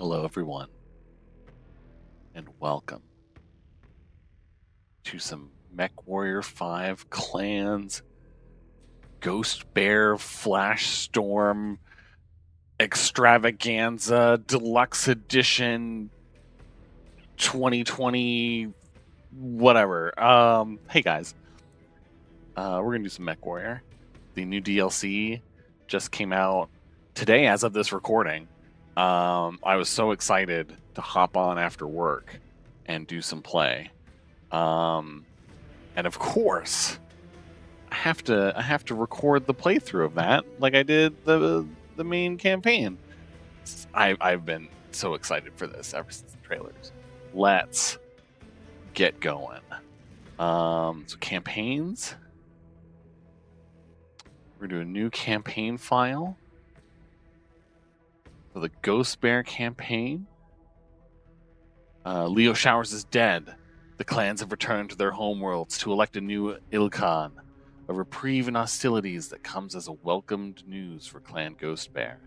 Hello, everyone, and welcome to some Mechwarrior 5 Clans Ghost Bear Flash Storm Extravaganza Deluxe Edition 2020 whatever. Hey guys, we're gonna do some Mechwarrior. The new DLC just came out today as of this recording. I was so excited to hop on after work and do some play. And of course, I have to record the playthrough of that, like I did the main campaign. I've been so excited for this ever since the trailers. Let's get going. So campaigns. We're gonna do a new campaign file for the Ghost Bear campaign. Leo Showers is dead. The clans have returned to their homeworlds to elect a new Ilkhan, a reprieve in hostilities that comes as a welcomed news for Clan Ghost Bear.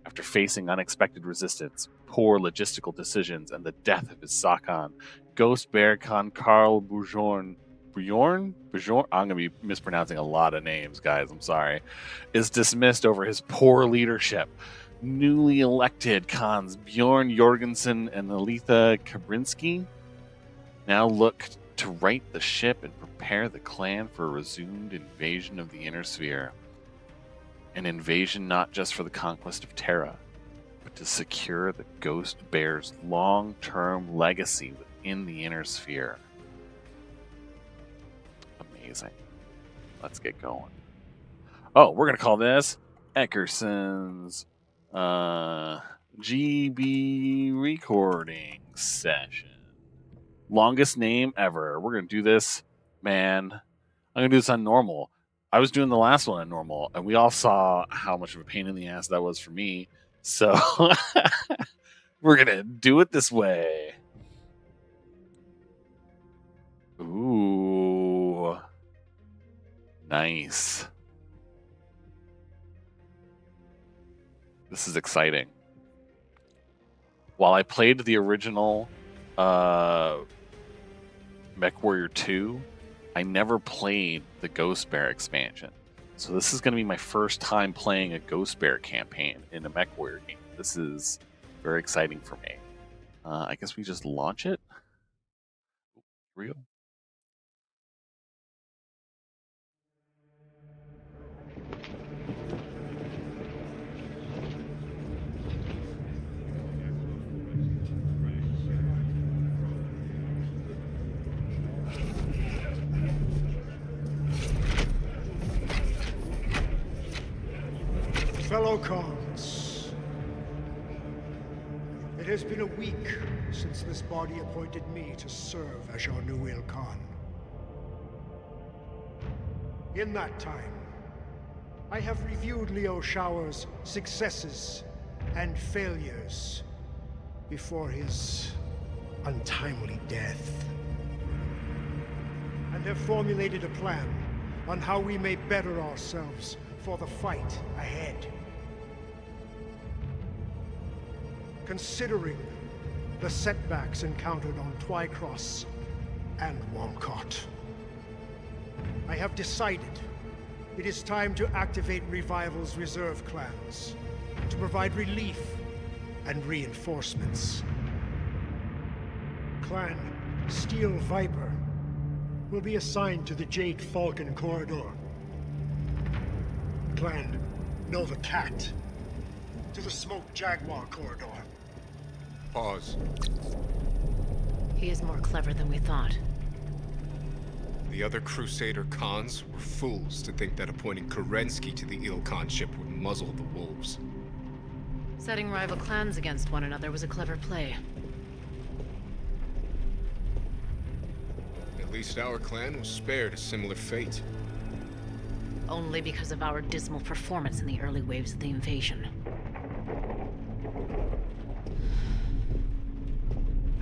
After facing unexpected resistance, poor logistical decisions, and the death of his Sakan, Ghost Bear Khan Karl Bjorn, I'm going to be mispronouncing a lot of names, guys, I'm sorry, is dismissed over his poor leadership. Newly elected Khans Bjorn Jorgensen and Alitha Kabrinsky now look to right the ship and prepare the clan for a resumed invasion of the Inner Sphere. An invasion not just for the conquest of Terra, but to secure the Ghost Bear's long-term legacy within the Inner Sphere. Amazing. Let's get going. Oh, we're going to call this Eckerson's GB recording session. Longest name ever. We're going to do this, man. I'm going to do this on normal. I was doing the last one on normal, and we all saw how much of a pain in the ass that was for me. So we're going to do it this way. Ooh. Nice. This is exciting. While I played the original Mechwarrior 2, I never played the Ghost Bear expansion. So this is going to be my first time playing a Ghost Bear campaign in a Mechwarrior game. This is very exciting for me. I guess we just launch it. Here we go. Fellow Khans, it has been a week since this body appointed me to serve as your new Ilkhan. In that time, I have reviewed Leo Shower's successes and failures before his untimely death, and have formulated a plan on how we may better ourselves for the fight ahead. Considering the setbacks encountered on Twycross and Womcott, I have decided it is time to activate Revival's reserve clans to provide relief and reinforcements. Clan Steel Viper will be assigned to the Jade Falcon Corridor. Clan Nova Cat to the Smoke Jaguar Corridor. Pause. He is more clever than we thought. The other Crusader Khans were fools to think that appointing Kerensky to the Ilkhan ship would muzzle the wolves. Setting rival clans against one another was a clever play. At least our clan was spared a similar fate. Only because of our dismal performance in the early waves of the invasion.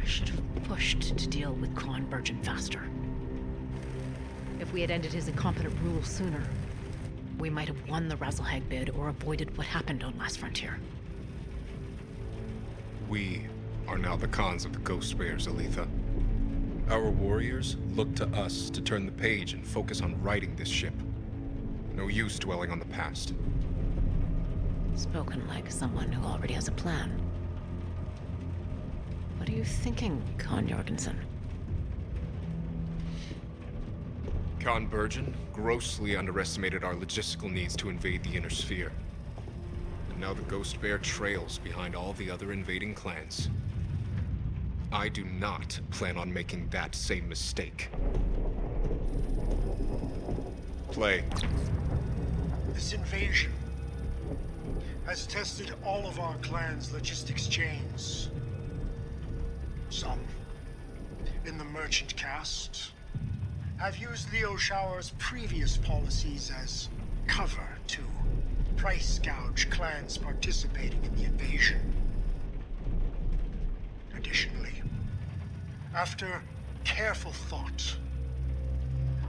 I should have pushed to deal with Khan Burgeon faster. If we had ended his incompetent rule sooner, we might have won the Razzlehag bid or avoided what happened on Last Frontier. We are now the Khans of the Ghost Bears, Aletha. Our warriors look to us to turn the page and focus on righting this ship. No use dwelling on the past. Spoken like someone who already has a plan. What are you thinking, Khan Jorgensen? Khan Burgen grossly underestimated our logistical needs to invade the Inner Sphere. And now the Ghost Bear trails behind all the other invading clans. I do not plan on making that same mistake. Play. This invasion has tested all of our clan's logistics chains. Some, in the merchant caste, have used Leo Shower's previous policies as cover to price gouge clans participating in the invasion. Additionally, after careful thought,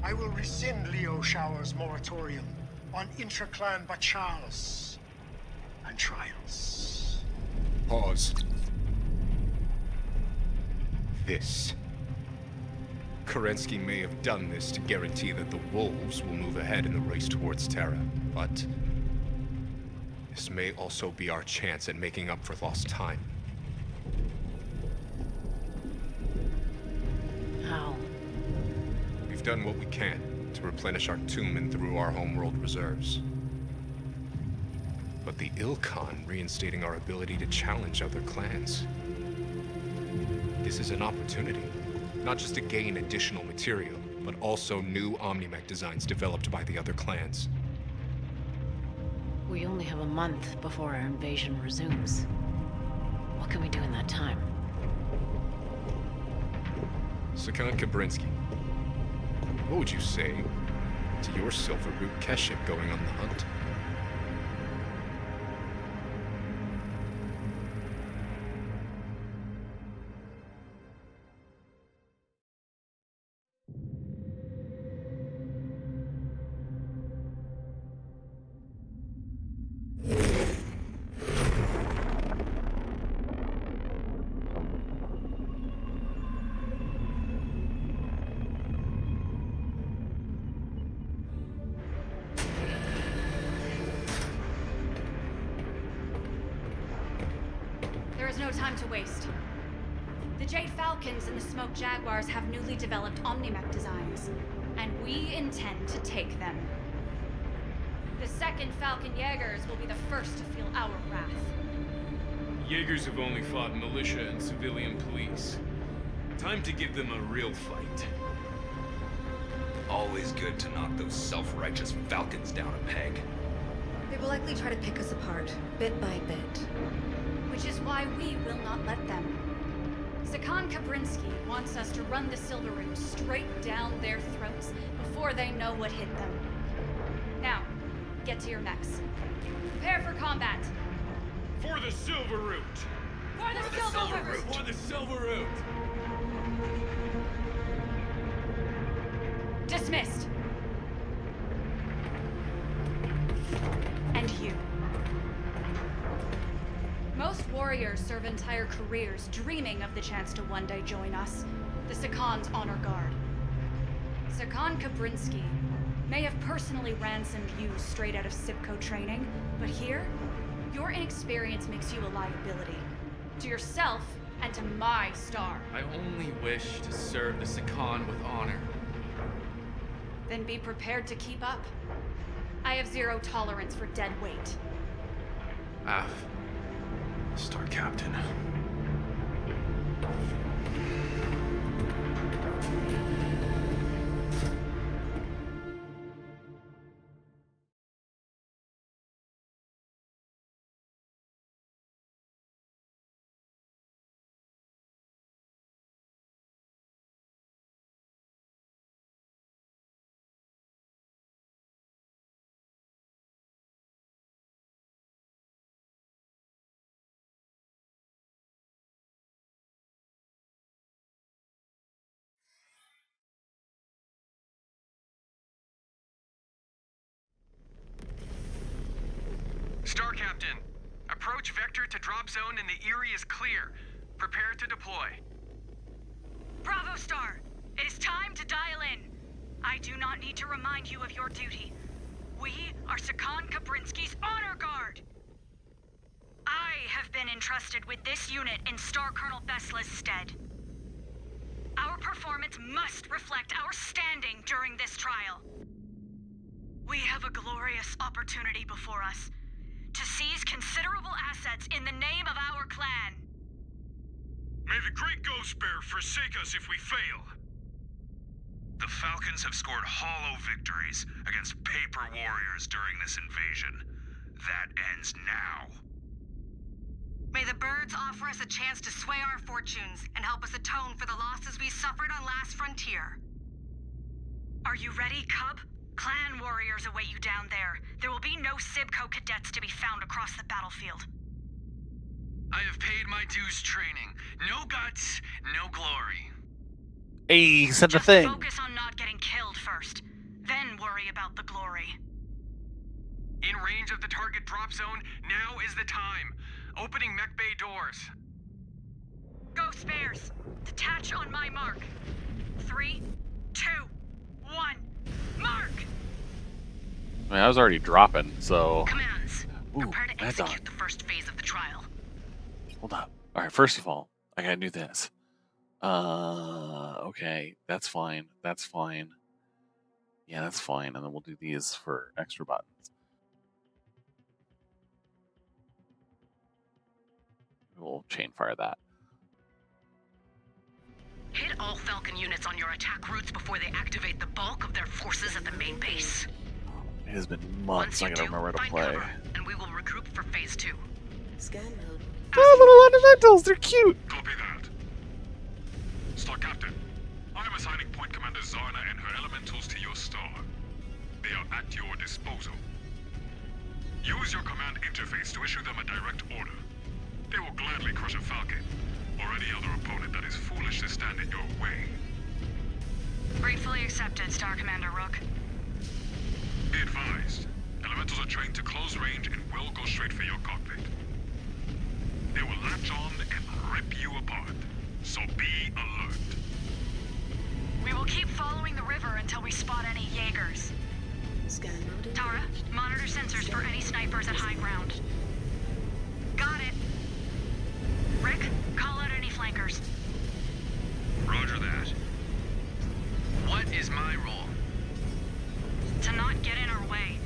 I will rescind Leo Shower's moratorium on intra-clan bachals and trials. Pause. This. Kerensky may have done this to guarantee that the Wolves will move ahead in the race towards Terra, but this may also be our chance at making up for lost time. How? We've done what we can to replenish our tomb and through our homeworld reserves. But the Ilkhan reinstating our ability to challenge other clans. This is an opportunity, not just to gain additional material, but also new Omnimech designs developed by the other clans. We only have a month before our invasion resumes. What can we do in that time? Sakan Kabrinsky, what would you say to your Silver Root Keship going on the hunt? There is no time to waste. The Jade Falcons and the Smoke Jaguars have newly developed Omnimech designs, and we intend to take them. The second Falcon Jaegers will be the first to feel our wrath. Jaegers have only fought militia and civilian police. Time to give them a real fight. Always good to knock those self-righteous Falcons down a peg. They will likely try to pick us apart, bit by bit. Which is why we will not let them. Sakan Kabrinsky wants us to run the Silver Root straight down their throats before they know what hit them. Now, get to your mechs. Prepare for combat. For the Silver Root! For the Silver Root! For the Silver Root! Dismissed. And you. Most warriors serve entire careers dreaming of the chance to one day join us, the Sakan's honor guard. Sakan Kabrinsky may have personally ransomed you straight out of Sipco training, but here, your inexperience makes you a liability. To yourself and to my star. I only wish to serve the Sakan with honor. Then be prepared to keep up. I have zero tolerance for dead weight. Af. Star Captain. Star Captain, approach approach vector to drop zone in the Erie is clear. Prepare to deploy. Bravo Star, it is time to dial in. I do not need to remind you of your duty. We are Sakan Kabrinsky's Honor Guard. I have been entrusted with this unit in Star Colonel Vesla's stead. Our performance must reflect our standing during this trial. We have a glorious opportunity before us to seize considerable assets in the name of our clan. May the great Ghost Bear forsake us if we fail. The Falcons have scored hollow victories against paper warriors during this invasion. That ends now. May the birds offer us a chance to sway our fortunes and help us atone for the losses we suffered on Last Frontier. Are you ready, Cub? Clan warriors await you down there. There will be no Sibco cadets to be found across the battlefield. I have paid my dues training. No guts, no glory. Hey, he said the Just thing. focus on not getting killed first, then worry about the glory. In range of the target drop zone, now is the time. Opening mech bay doors. Ghost Bears, detach on my mark. 3, 2, 1, mark! I mean, I was already dropping, so... Commands, Ooh, prepare to that's on. execute the first phase of the trial. Hold up. Alright, first of all, I gotta do this. Okay, that's fine. That's fine. Yeah, that's fine. And then we'll do these for extra buttons. We'll chain fire that. Hit all Falcon units on your attack routes before they activate the bulk of their forces at the main base. It has been months. I gotta remember how to find play. cover, and we will regroup for phase 2. Scan mode. Oh, little ornamentals! They're cute! Copy that. Star Captain, I am assigning Point Commander Zarna and her elementals to your star. They are at your disposal. Use your command interface to issue them a direct order. They will gladly crush a Falcon, or any other opponent that is foolish to stand in your way. Gratefully accepted, Star Commander Rook. Be advised, elementals are trained to close range and will go straight for your cockpit. They will latch on and rip you apart, so be alert. We will keep following the river until we spot any Jaegers. Scan mode. Tara, monitor sensors for any snipers at high ground. Got it. Rick, call out any flankers. Roger that. What is my role? To not get in our way.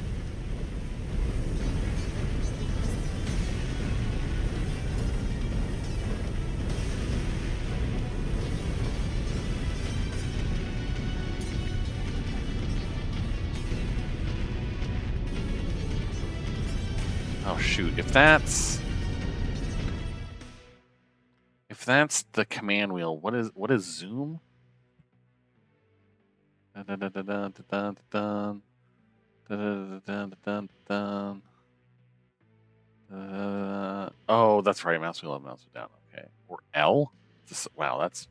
Oh shoot, if that's the command wheel, what is zoom? Oh, that's right, mouse wheel up, mouse wheel down. Okay. Or L? Wow, that's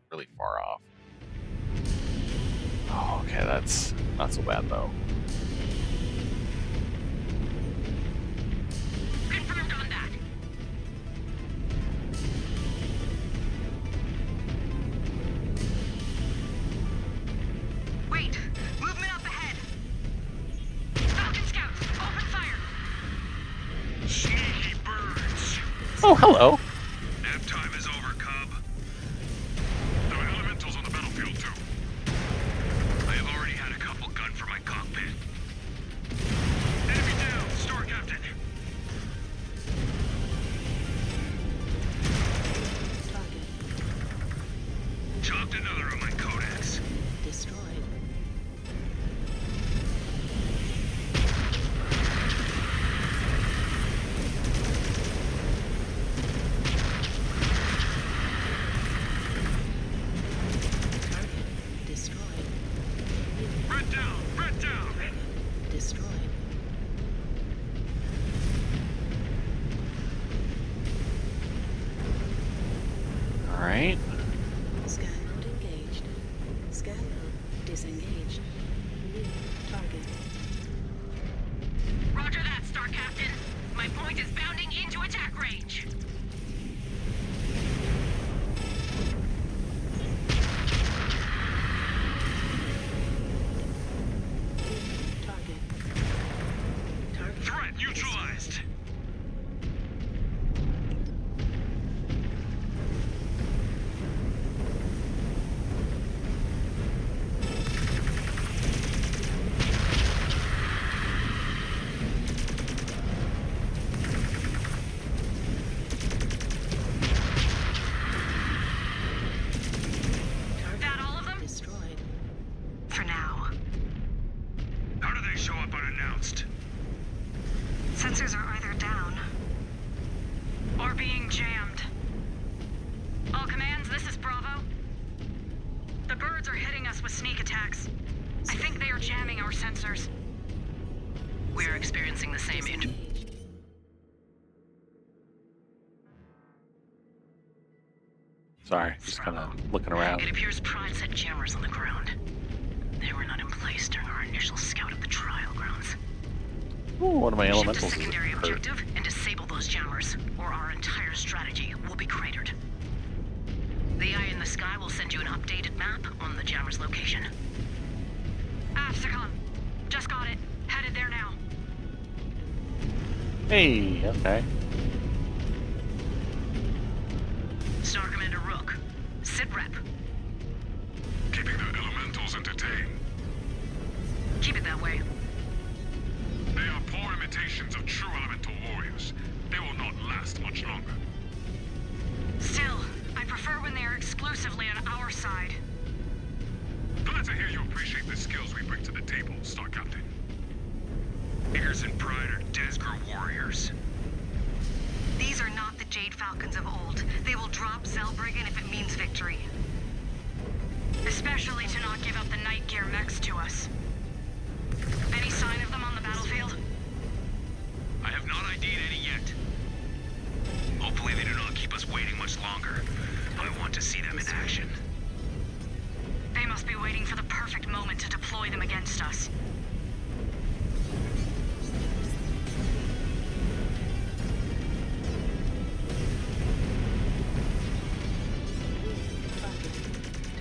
really far off. Oh, okay, that's not so bad though. Confirmed on that. Wait, movement up ahead. Falcon scouts, open fire. Sneaky birds. Oh, hello. Nap time is over, Cub. There are elementals on the battlefield, too. I have already had a couple gunned for my cockpit. Enemy down, Star Captain. Chopped another of my codex. Destroyed. Destroyed. Red down, red down. Destroyed. All right. Scan mode engaged. Scan mode disengaged. New target. Roger that, Star Captain. My point is bounding into attack range. Sorry, just kind of looking around. It appears Pride set jammers on the ground. They were not in place during our initial scout of the trial grounds. Ooh, one of my Shift to elementals is secondary hurt. objective and disable those jammers, or our entire strategy will be cratered. The Eye in the Sky will send you an updated map on the jammer's location. Secon. Just got it. Headed there now. Hey, okay. Star Commander Rook. Sit rep. Keeping the elementals entertained. Keep it that way. They are poor imitations of true elemental warriors. They will not last much longer. Still, I prefer when they are exclusively on our side. Glad to hear you appreciate the skills we bring to the table, Star Captain. Heirs and Pride are Desgro warriors. These are not the Jade Falcons of old. They will drop Zellbriggen if it means victory. Especially to not give up the night gear mechs to us. Any sign of them on the battlefield? I have not ID'd any yet. Hopefully they do not keep us waiting much longer. I want to see them in action. They must be waiting for the perfect moment to deploy them against us.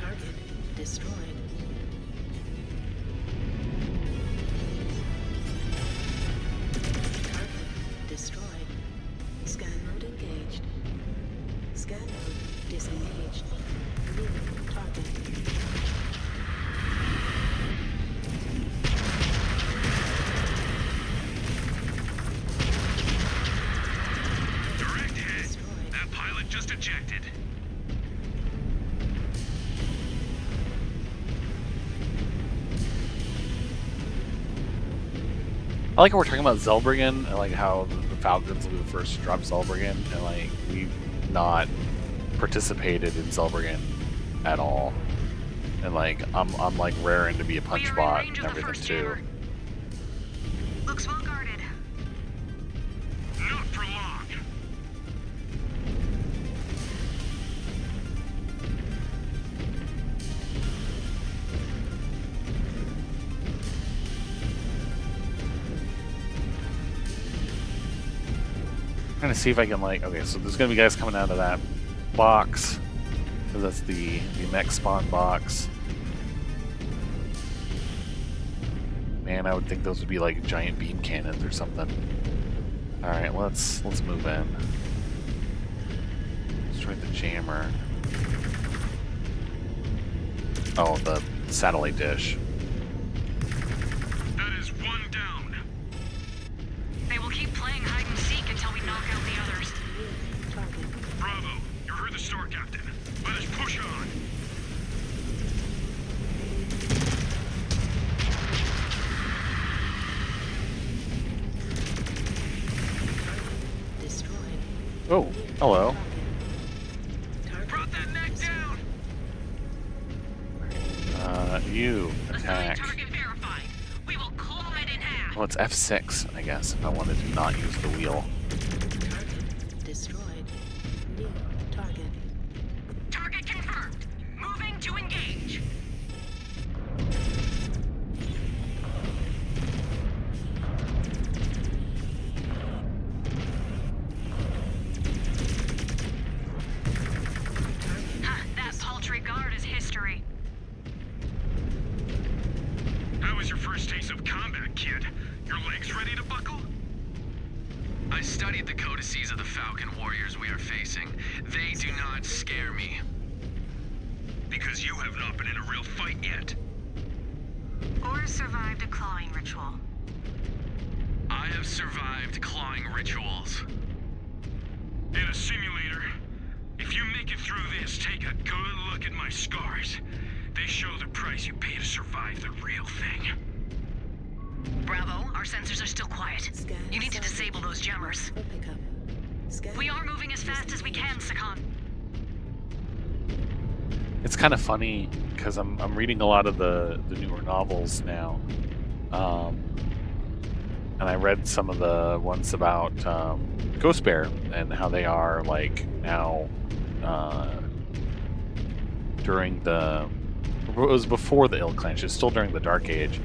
Target destroyed. Target destroyed. Scan mode engaged. Scan mode disengaged. New target. Direct hit. That pilot just ejected. I like how we're talking about Zellbriggen and like how the Falcons will be the first to drop Zellbriggen, and like we've not participated in Zellbriggen at all. And like I'm like raring to be a punch bot and everything too. Looks well guarded. Not for long. Trying to see if I can like, okay, so there's gonna be guys coming out of that box. So that's the mech spawn box. Man, I would think those would be like giant beam cannons or something. Alright, let's move in. Destroy the jammer. Oh, the satellite dish. That is one down. They will keep playing hide and seek until we knock out the others. Target. Bravo. You heard the Star Captain. Let us push on. Destroyed. Oh, hello. Target. Brought that mech down. You Assigned attack. target verified. We will claw it in half. Well, it's F6, I guess, if I wanted to not use the wheel. Target destroyed. New target. Target confirmed. Moving to engage. Ha, that paltry guard is history. How was your first taste of combat, kid? Your legs ready to buckle? I studied the codices of the Falcon warriors we are facing. They do not scare me. Because you have not been in a real fight yet. Or survived a clawing ritual. I have survived clawing rituals. In a simulator, if you make it through this, take a good look at my scars. They show the price you pay to survive the real thing. Bravo, our sensors are still quiet. Scan You need to target. disable those jammers. For pickup. Scan. We are moving as fast as we can, Sakon. It's kind of funny because I'm reading a lot of the newer novels now, and I read some of the ones about Ghost Bear and how they are like now during it was before the Ill Clans, just still during the Dark Age,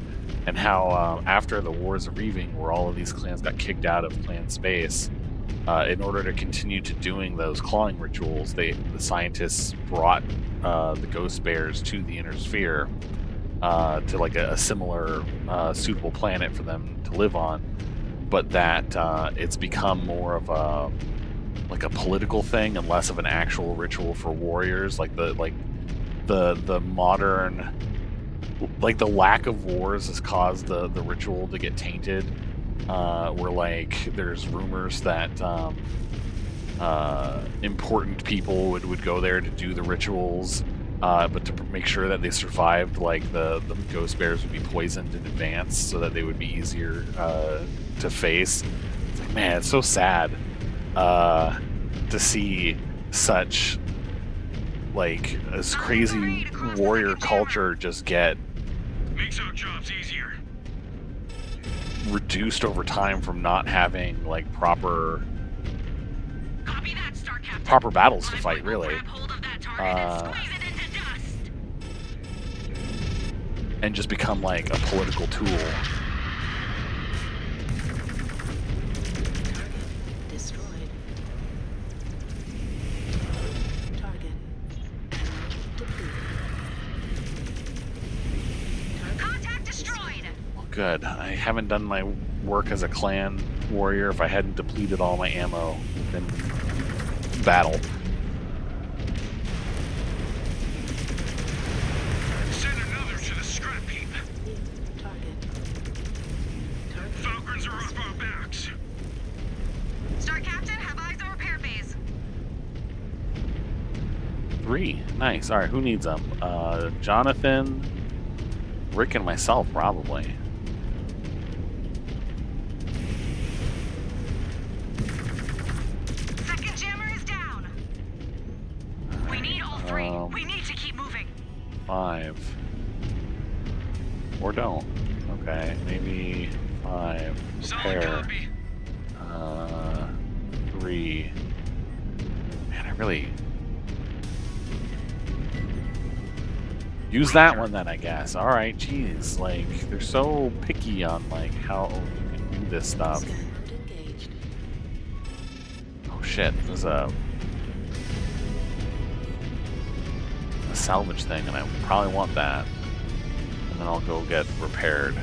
and how after the Wars of Reaving, where all of these clans got kicked out of clan space, in order to continue to doing those clawing rituals, the scientists brought the ghost bears to the Inner Sphere, to like a similar suitable planet for them to live on, but that it's become more of a political thing and less of an actual ritual for warriors. Like the modern, like the lack of wars has caused the ritual to get tainted. Where like there's rumors that important people would go there to do the rituals, but to make sure that they survived, like the ghost bears would be poisoned in advance so that they would be easier to face. It's like, man, it's so sad to see such like this crazy warrior culture just get Makes our jobs easier. reduced over time from not having like proper battles to fight, really, and just become like a political tool. Destroyed. Target. Depleted. Contact destroyed. Well, good. I haven't done my work as a clan warrior if I hadn't depleted all my ammo in battle. Send another to the scrap heap. Target. Falcons are off our backs. Star Captain, have eyes on repair phase. 3. Nice. All right, who needs them? Jonathan, Rick, and myself, probably. Second jammer is down. We need all 3. We need to keep moving. 5. Or don't. Okay, maybe 5. Repair. 3. Man, I really... use that one then, I guess. Alright, jeez. Like, they're so picky on, like, how you can do this stuff. Engaged. Oh shit, there's a salvage thing, and I probably want that. And then I'll go get repaired.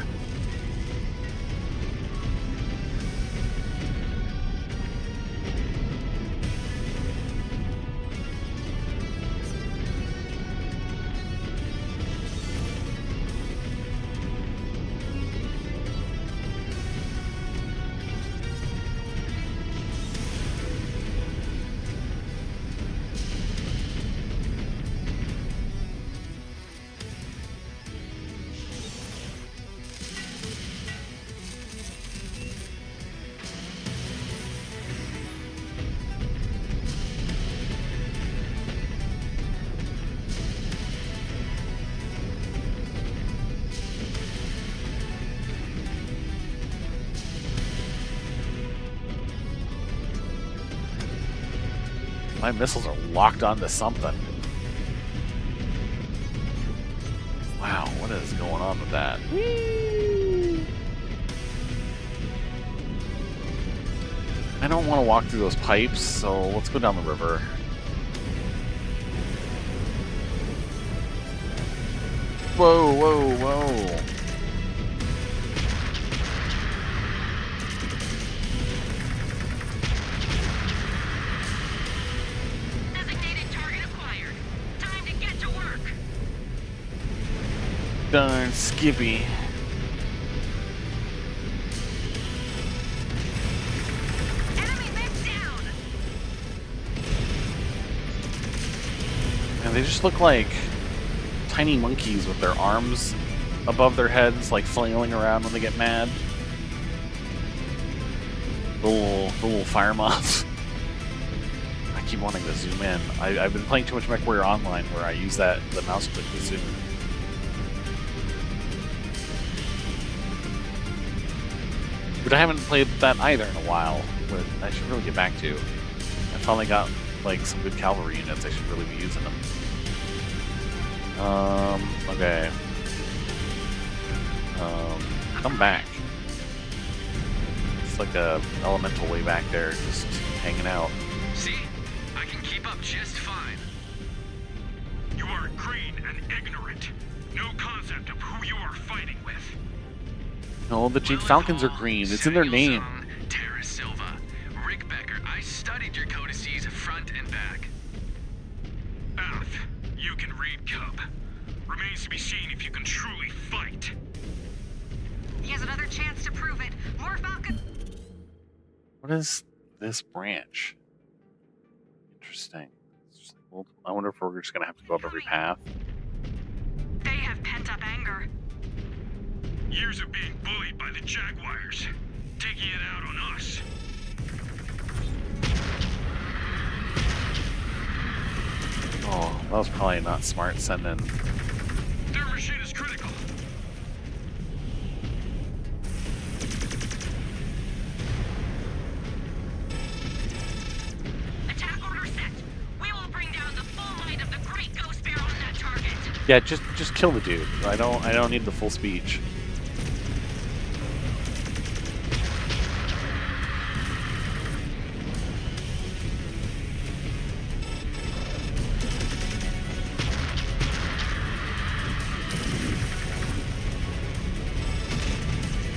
My missiles are locked onto something. Wow, what is going on with that? I don't want to walk through those pipes, so let's go down the river. Whoa, whoa, whoa. Darn Skippy. And they just look like tiny monkeys with their arms above their heads, like flailing around when they get mad. The little fire moths. I keep wanting to zoom in. I've been playing too much Mechwarrior Online where I use the mouse click to zoom. But I haven't played that either in a while, but I should really get back to. I finally got like some good cavalry units. I should really be using them. Okay. Come back. It's like a elemental way back there, just hanging out. See? I can keep up just fine. You are green and ignorant. No concept of who you are fighting with. No, the Jade Falcons are green. It's in their name. Terra Silva. Rick Becker, I studied your codices front and back. Ath, you can read Cub. Remains to be seen if you can truly fight. He has another chance to prove it. More Falcon. What is this branch? Interesting. Well, I wonder if we're just gonna have to go up every path. They have pent-up anger. Years of being bullied by the Jaguars. Taking it out on us. Oh, that was probably not smart sending. Their machine is critical. Attack order set. We will bring down the full might of the Great Ghost Bear on that target. Yeah, just kill the dude. I don't need the full speech.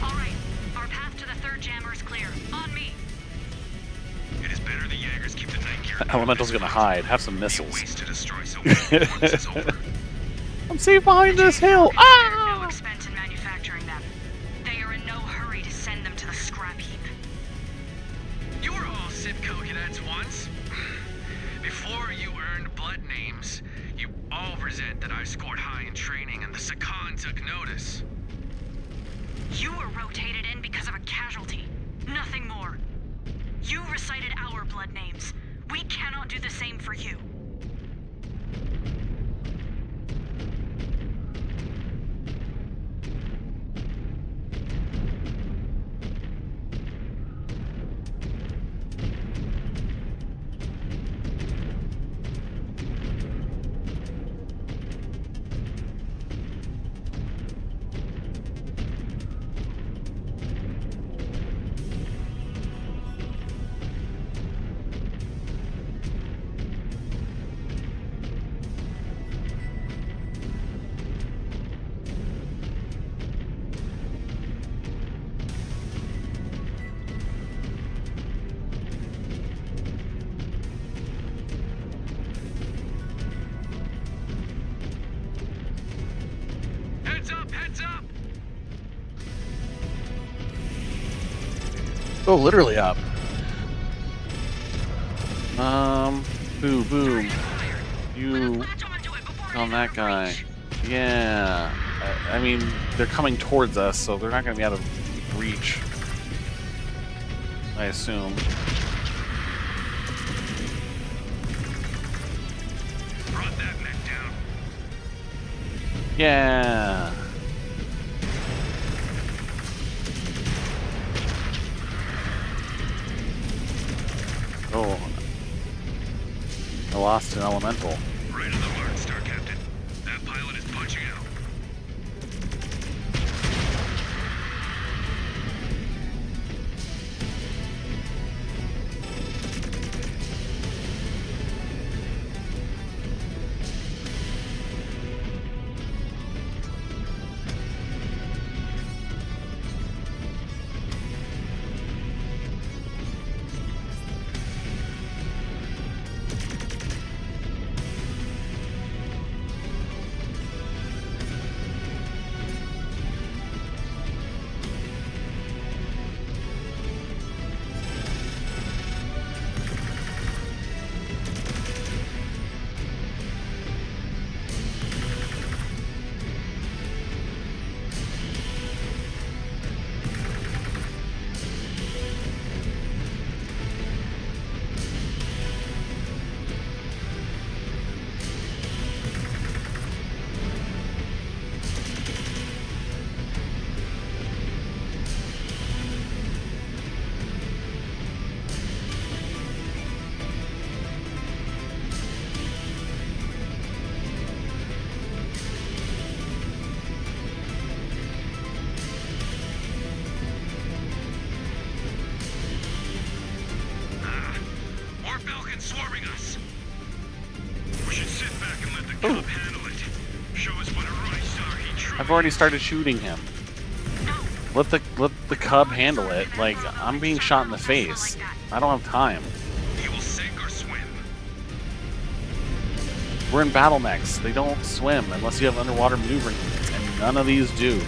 All right, our path to the third jammer is clear. On me. It is better the Jaegers keep the night gear. Elemental's gonna hide. Have some missiles. Ways to destroy so many once it's over. I'm safe behind this hill. No Ah! expense in manufacturing them. They are in no hurry to send them to the scrap heap. You were all Sipco cadets once. Before you earned blood names, you all resent that I scored high in training and the Sakan took notice. You were rotated in because of a casualty. Nothing more. You recited our blood names. We cannot do the same for you. Heads up, heads up! Oh, literally up. Boo, boom. You on that guy. Yeah. I mean, they're coming towards us, so they're not going to be out of reach. I assume. Brought that neck down. Yeah. Oh. I lost an elemental. Right on the mark, Star Captain. That pilot is punching out. swarming us. We should sit back and let the cub handle it. Show us what a right star he truly I've already started shooting him. Let the cub handle it. Like, I'm being shot in the face. I don't have time. He will sink or swim. We're in battle mechs. They don't swim unless you have underwater maneuvering units, and none of these do.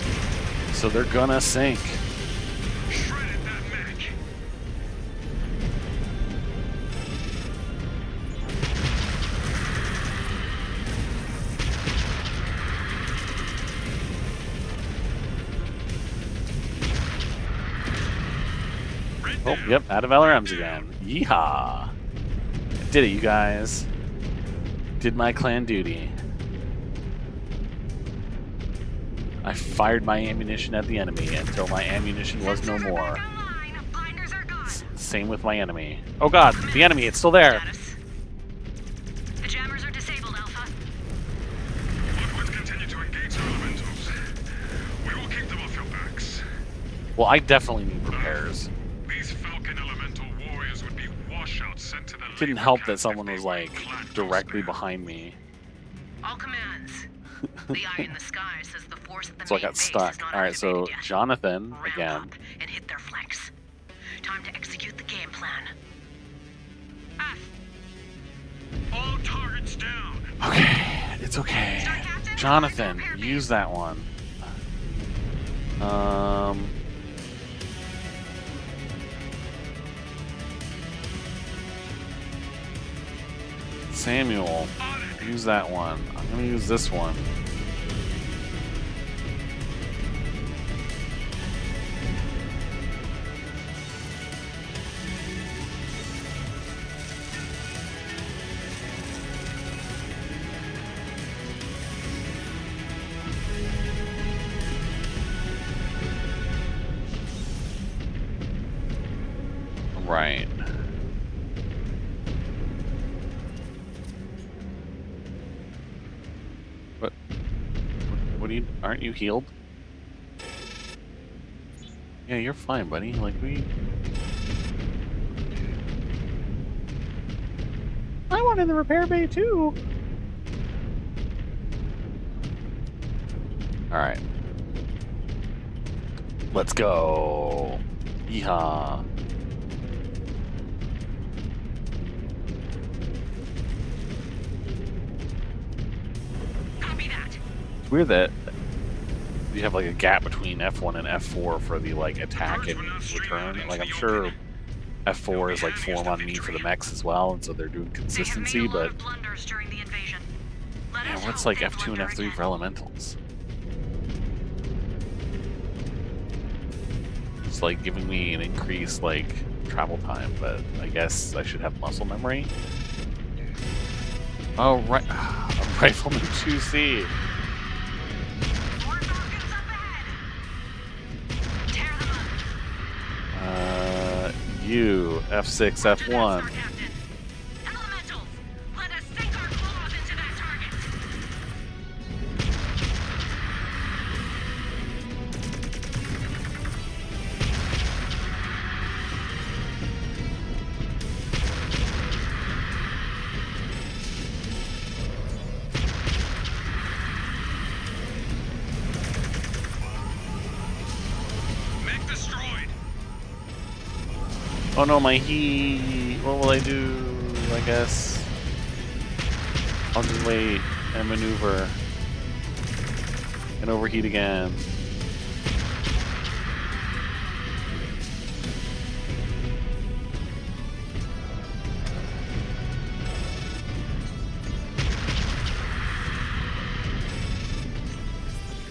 So they're gonna sink. Shredded that mech. Oh, yep, out of LRMs again. Yeehaw! Did it, you guys. Did my clan duty. I fired my ammunition at the enemy until my ammunition was no more. Same with my enemy. Oh god, the enemy, it's still there. The jammers are disabled, Alpha. Liquids continue to engage our elementals. We will keep them off your backs. Well, I definitely need repairs. These Falcon elemental warriors would be washouts sent to the It didn't help that someone was, like, directly behind me. All commands. The eye in the sky says the force at the So I main got base stuck. is not Alright, so activated yet. Jonathan, Ramp again. up and hit their flanks. Time to execute the game plan. F. All targets down. Okay, it's okay. Jonathan, use that one. Samuel, use that one. I'm gonna use this one. Right. What do you, aren't you healed? Yeah, you're fine, buddy. Like, I wanted the repair bay too. Alright. Let's go. Yeehaw. It's weird that you have like a gap between F1 and F4 for the like attack and return. Like I'm sure F4 is like form on me for the mechs as well, and so they're doing consistency, but man, what's like F2 and F3 for elementals? It's like giving me an increased like travel time, but I guess I should have muscle memory. Oh right, a rifleman 2C. You F6 F1. Oh no, my heat. What will I do? I guess I'll just wait and maneuver and overheat again.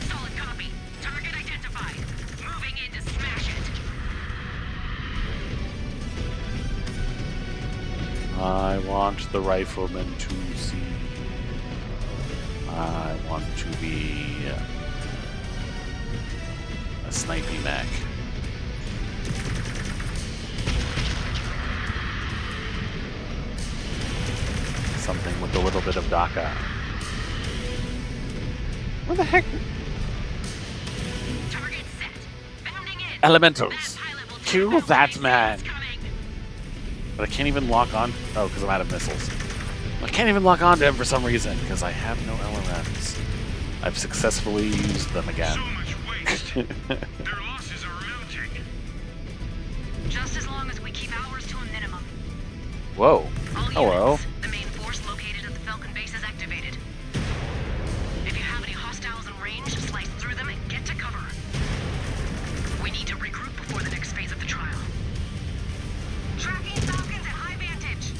Solid copy. Target identified. Moving in to smash it. I want the rifleman to see. I want to be a snipey mech. Something with a little bit of DACA. What the heck? Target set. Bounding in. Elementals. Kill that man. But I can't even lock on. Oh, because I'm out of missiles. I can't even lock on to him for some reason because I have no LRMs. I've successfully used them again. So much waste. Their losses are mounting. Just as long as we keep ours to a minimum. Whoa. All Hello. units, the main force located at the Falcon base is activated. If you have any hostiles in range, slice through them and get to cover. We need to regroup before the next phase of the trial. Tracking Falcons at high vantage.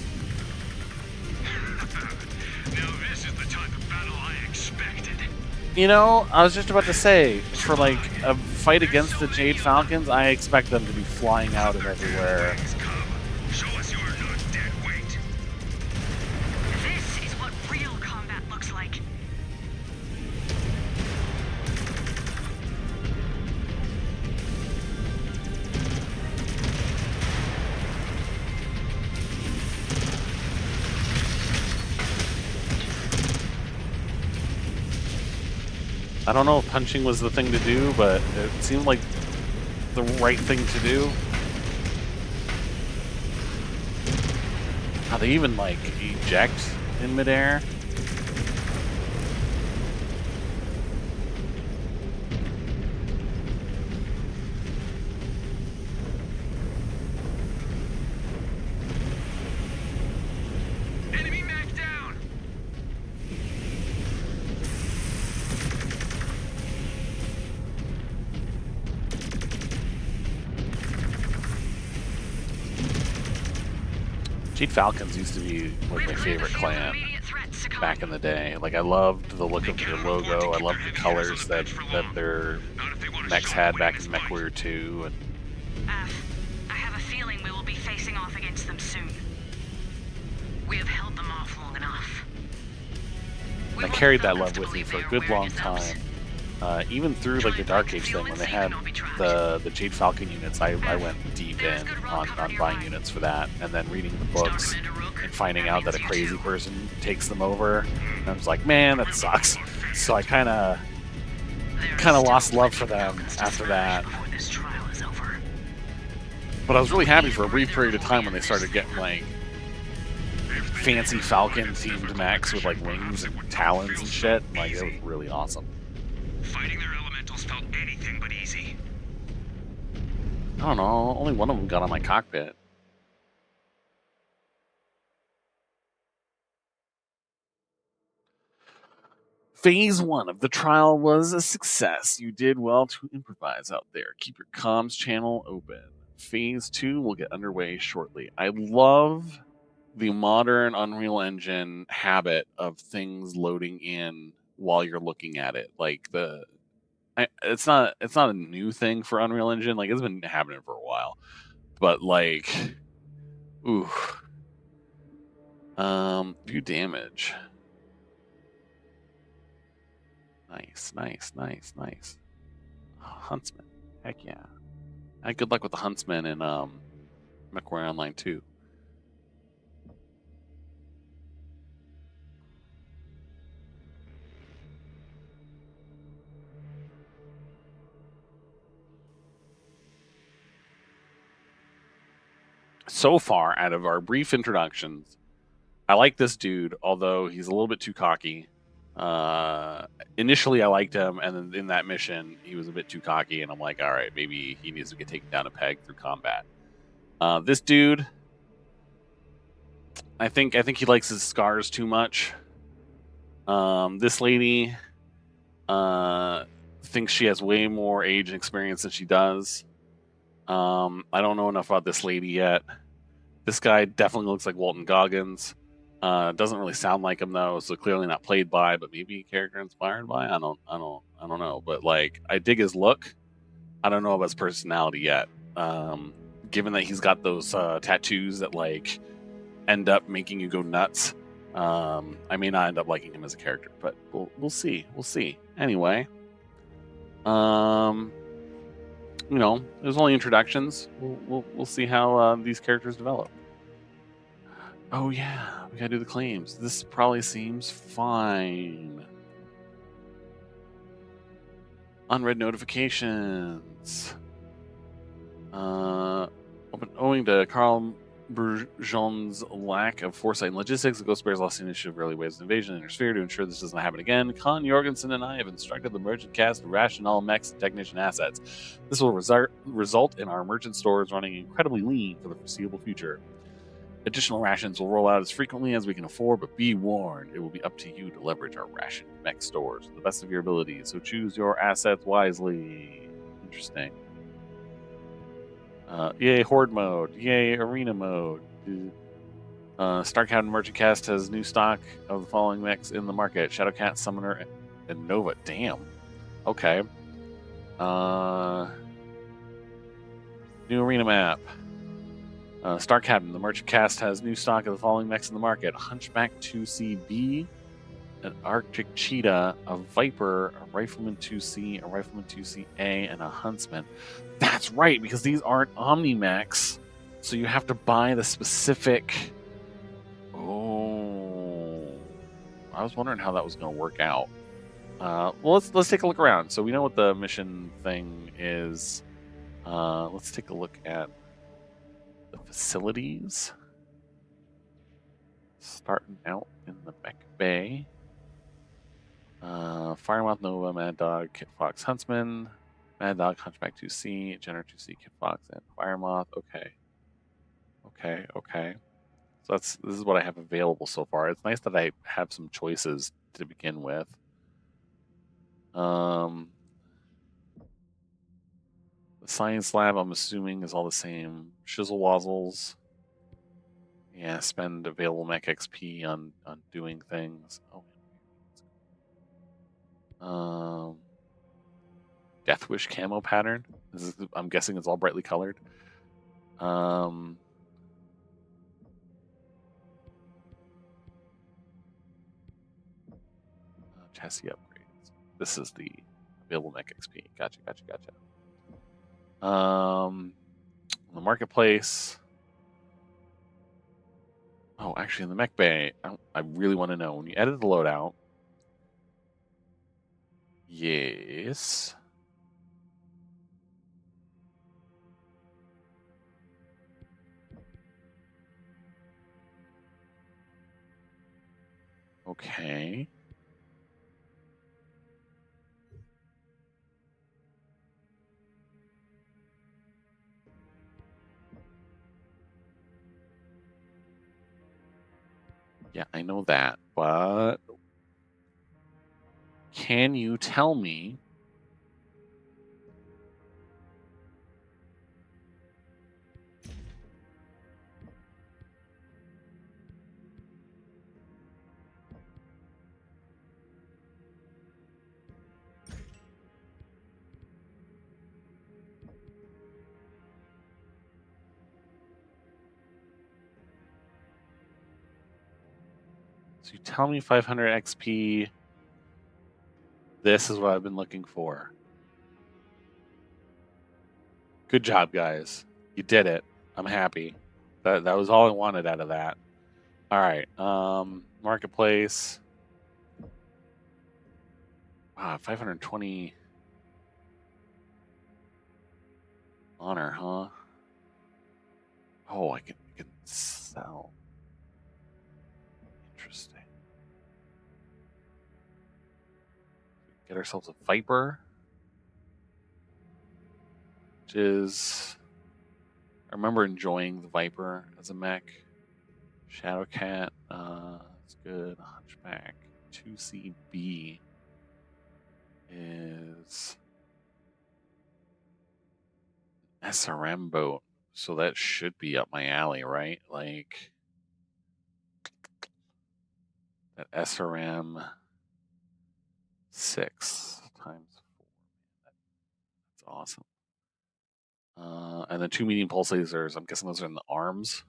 Now this is the type of battle I expected. You know, I was just about to say, for like a fight against the Jade Falcons, I expect them to be flying out of everywhere. Come, show us you are not dead weight. This is what real combat looks like. I don't know if punching was the thing to do, but it seemed like the right thing to do. How they even like eject in midair. Enemy mech down! Jade Falcons used to be like my favorite clan back in the day. Like I loved the look of their logo. I loved the colors that their mechs had back in Mechwarrior 2. And I have a feeling we will be facing off against them soon. We have held them off long enough. I carried that love with me for a good long time. Even through like the Dark Age thing, when they had the Jade Falcon units, I went deep in on buying units for that, and then reading the books and finding out that a crazy person takes them over. And I was like, man, that sucks. So I kind of lost love for them after that. But I was really happy for a brief period of time when they started getting like fancy Falcon themed mechs with like wings and talons and shit. Like it was really awesome. Fighting their elementals felt anything but easy. I don't know, only one of them got on my cockpit. Phase 1 of the trial was a success. You did well to improvise out there. Keep your comms channel open. Phase 2 will get underway shortly. I love the modern Unreal Engine habit of things loading in while you're looking at it. Like it's not a new thing for Unreal Engine. Like it's been happening for a while, but like, ooh, view damage. Nice. Oh, Huntsman, heck yeah. I had good luck with the Huntsman in Mechwarrior Online 2. So far, out of our brief introductions, I like this dude, although he's a little bit too cocky. Initially, I liked him, and then in that mission, he was a bit too cocky, and I'm like, all right, maybe he needs to get taken down a peg through combat. This dude, I think he likes his scars too much. This lady thinks she has way more age and experience than she does. I don't know enough about this lady yet. This guy definitely looks like Walton Goggins. Doesn't really sound like him though, so clearly not played by, but maybe a character inspired by. I don't know. But like, I dig his look. I don't know about his personality yet. Given that he's got those tattoos that like end up making you go nuts, I may not end up liking him as a character, but we'll see. We'll see. Anyway, you know, there's only introductions. We'll see how these characters develop. Oh yeah, we gotta do the claims. This probably seems fine. Unread notifications. Owing to Carl Bourgeon's lack of foresight and logistics, the Ghost Bears lost the initiative early waves of invasion in their sphere. To ensure this doesn't happen again, Con Jorgensen and I have instructed the merchant cast to ration all mechs and technician assets. This will result in our merchant stores running incredibly lean for the foreseeable future. Additional rations will roll out as frequently as we can afford, but be warned, it will be up to you to leverage our ration mech stores to the best of your abilities, so choose your assets wisely. Interesting. Yay, Horde mode. Yay, Arena mode. Starcad and Merchant Cast has new stock of the following mechs in the market. Shadowcat, Summoner, and Nova. Damn. Okay. New Arena map. Star Captain, the Merchant Cast has new stock of the following mechs in the market. Hunchback 2CB, an Arctic Cheetah, a Viper, a Rifleman 2C, a Rifleman 2CA, and a Huntsman. That's right, because these aren't Omni mechs, so you have to buy the specific... Oh... I was wondering how that was going to work out. Well, let's take a look around. So we know what the mission thing is. Let's take a look at the facilities. Starting out in the Mech Bay. Firemouth, Nova, Mad Dog, Kit Fox, Huntsman, Mad Dog, Hunchback 2C, Jenner 2C, Kit Fox, and Firemoth. Okay. So this is what I have available so far. It's nice that I have some choices to begin with. The Science Lab, I'm assuming, is all the same. Shizzle Wazzles. Yeah, spend available mech XP on doing things. Deathwish camo pattern. I'm guessing it's all brightly colored. Chassis upgrades. This is the available mech XP. Gotcha. The marketplace. Oh, actually, in the mech bay, I really want to know when you edit the loadout. Yes. Okay. Yeah, I know that, but can you tell me So you tell me 500 XP. This is what I've been looking for. Good job, guys. You did it. I'm happy. That was all I wanted out of that. All right. Marketplace. Wow, 520 honor, huh? Oh, I can sell. Interesting. Get ourselves a Viper, which is... I remember enjoying the Viper as a mech. Shadowcat, it's good. Hunchback 2CB is SRM boat, so that should be up my alley, right? Like that SRM 6 times 4. That's awesome. And then 2 medium pulse lasers. I'm guessing those are in the arms.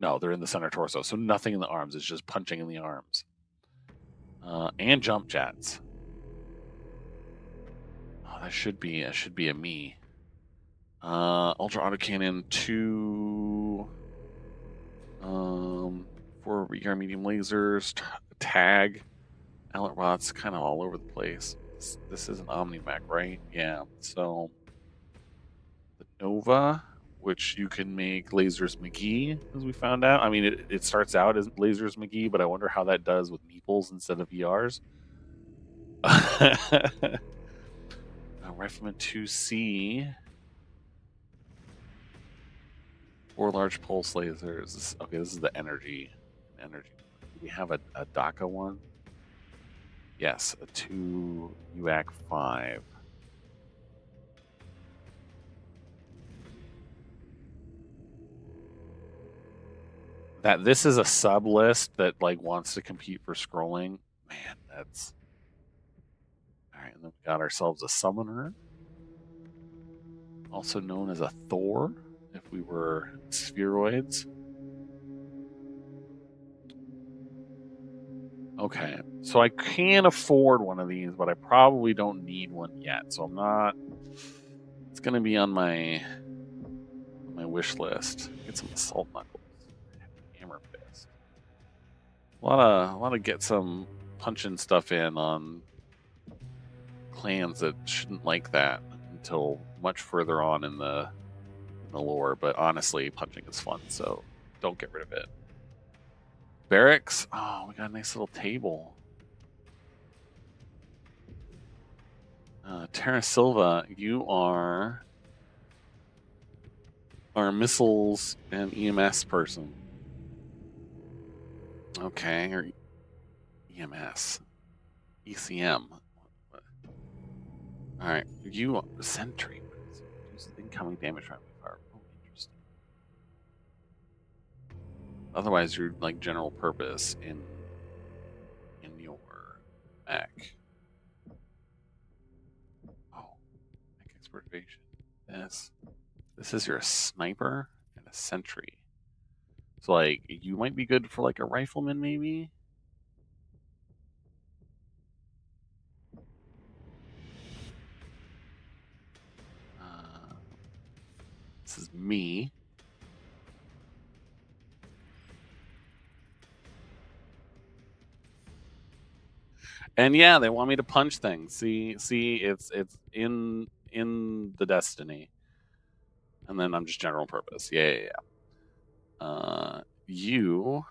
No, they're in the center torso, so nothing in the arms. It's just punching in the arms. And jump jets. Oh, that should be a me. Ultra autocannon 2. 4 ER medium lasers. Tag. Alert rods kind of all over the place. This is an Omni mech, right? Yeah. So the Nova which you can make Lasers McGee, as we found out. I mean, it starts out as Lasers McGee, but I wonder how that does with meeples instead of ERs. Rifleman 2C. 4 large pulse lasers. Okay, this is the energy. Do we have a DACA one? Yes, a 2 UAC 5. That this is a sub list that like wants to compete for scrolling. Man, that's all right. And then we got ourselves a summoner, also known as a Thor, if we were spheroids. Okay, so I can afford one of these, but I probably don't need one yet. So I'm not. It's gonna be on my wish list. Get some assault knuckles, hammer fist. A lot of get some punching stuff in on clans that shouldn't like that until much further on in the lore. But honestly, punching is fun, so don't get rid of it. Barracks. Oh, we got a nice little table. Terra Silva, you are our missiles and EMS person. Okay, or EMS. ECM. Alright, you are Sentry. Use incoming damage from fire. Oh, interesting. Otherwise, you're like general purpose in your mech. Oh, mech exploration. This is your sniper and a sentry. So like you might be good for like a rifleman maybe. This is me. And yeah, they want me to punch things. See, it's in the destiny. And then I'm just general purpose. Yeah. You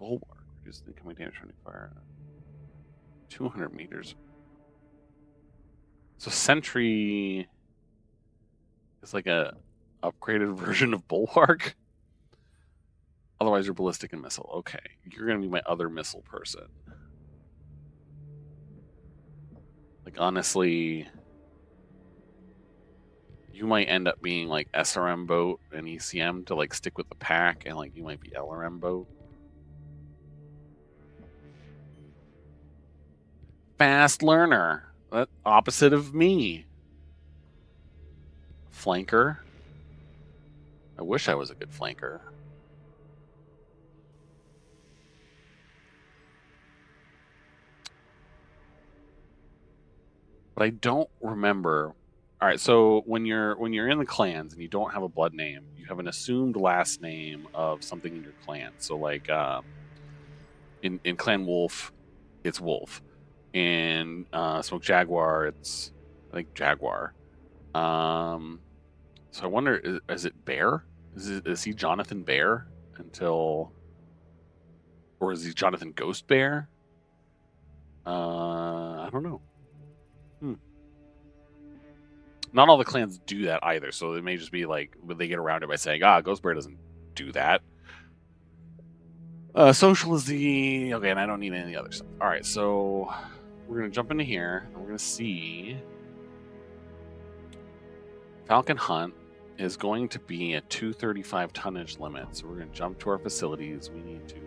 bulwark reduce the incoming damage from fire. 200 meters. So sentry is like a upgraded version of bulwark. Otherwise, you're ballistic and missile. Okay, you're gonna be my other missile person. Like honestly, you might end up being like SRM boat and ECM to like stick with the pack, and like you might be LRM boat. Fast learner. That opposite of me. Flanker. I wish I was a good flanker. But I don't remember. All right, so when you're in the clans and you don't have a blood name, you have an assumed last name of something in your clan. So like in Clan Wolf, it's Wolf. In Smoke Jaguar, it's I think Jaguar. So I wonder, is it Bear? Is he Jonathan Bear until, or is he Jonathan Ghost Bear? I don't know. Not all the clans do that either, so it may just be like they get around it by saying, Ghost Bear doesn't do that. Social is the okay, and I don't need any of the other stuff. All right, so we're gonna jump into here and we're gonna see Falcon Hunt is going to be a 235 tonnage limit. So we're gonna jump to our facilities. We need to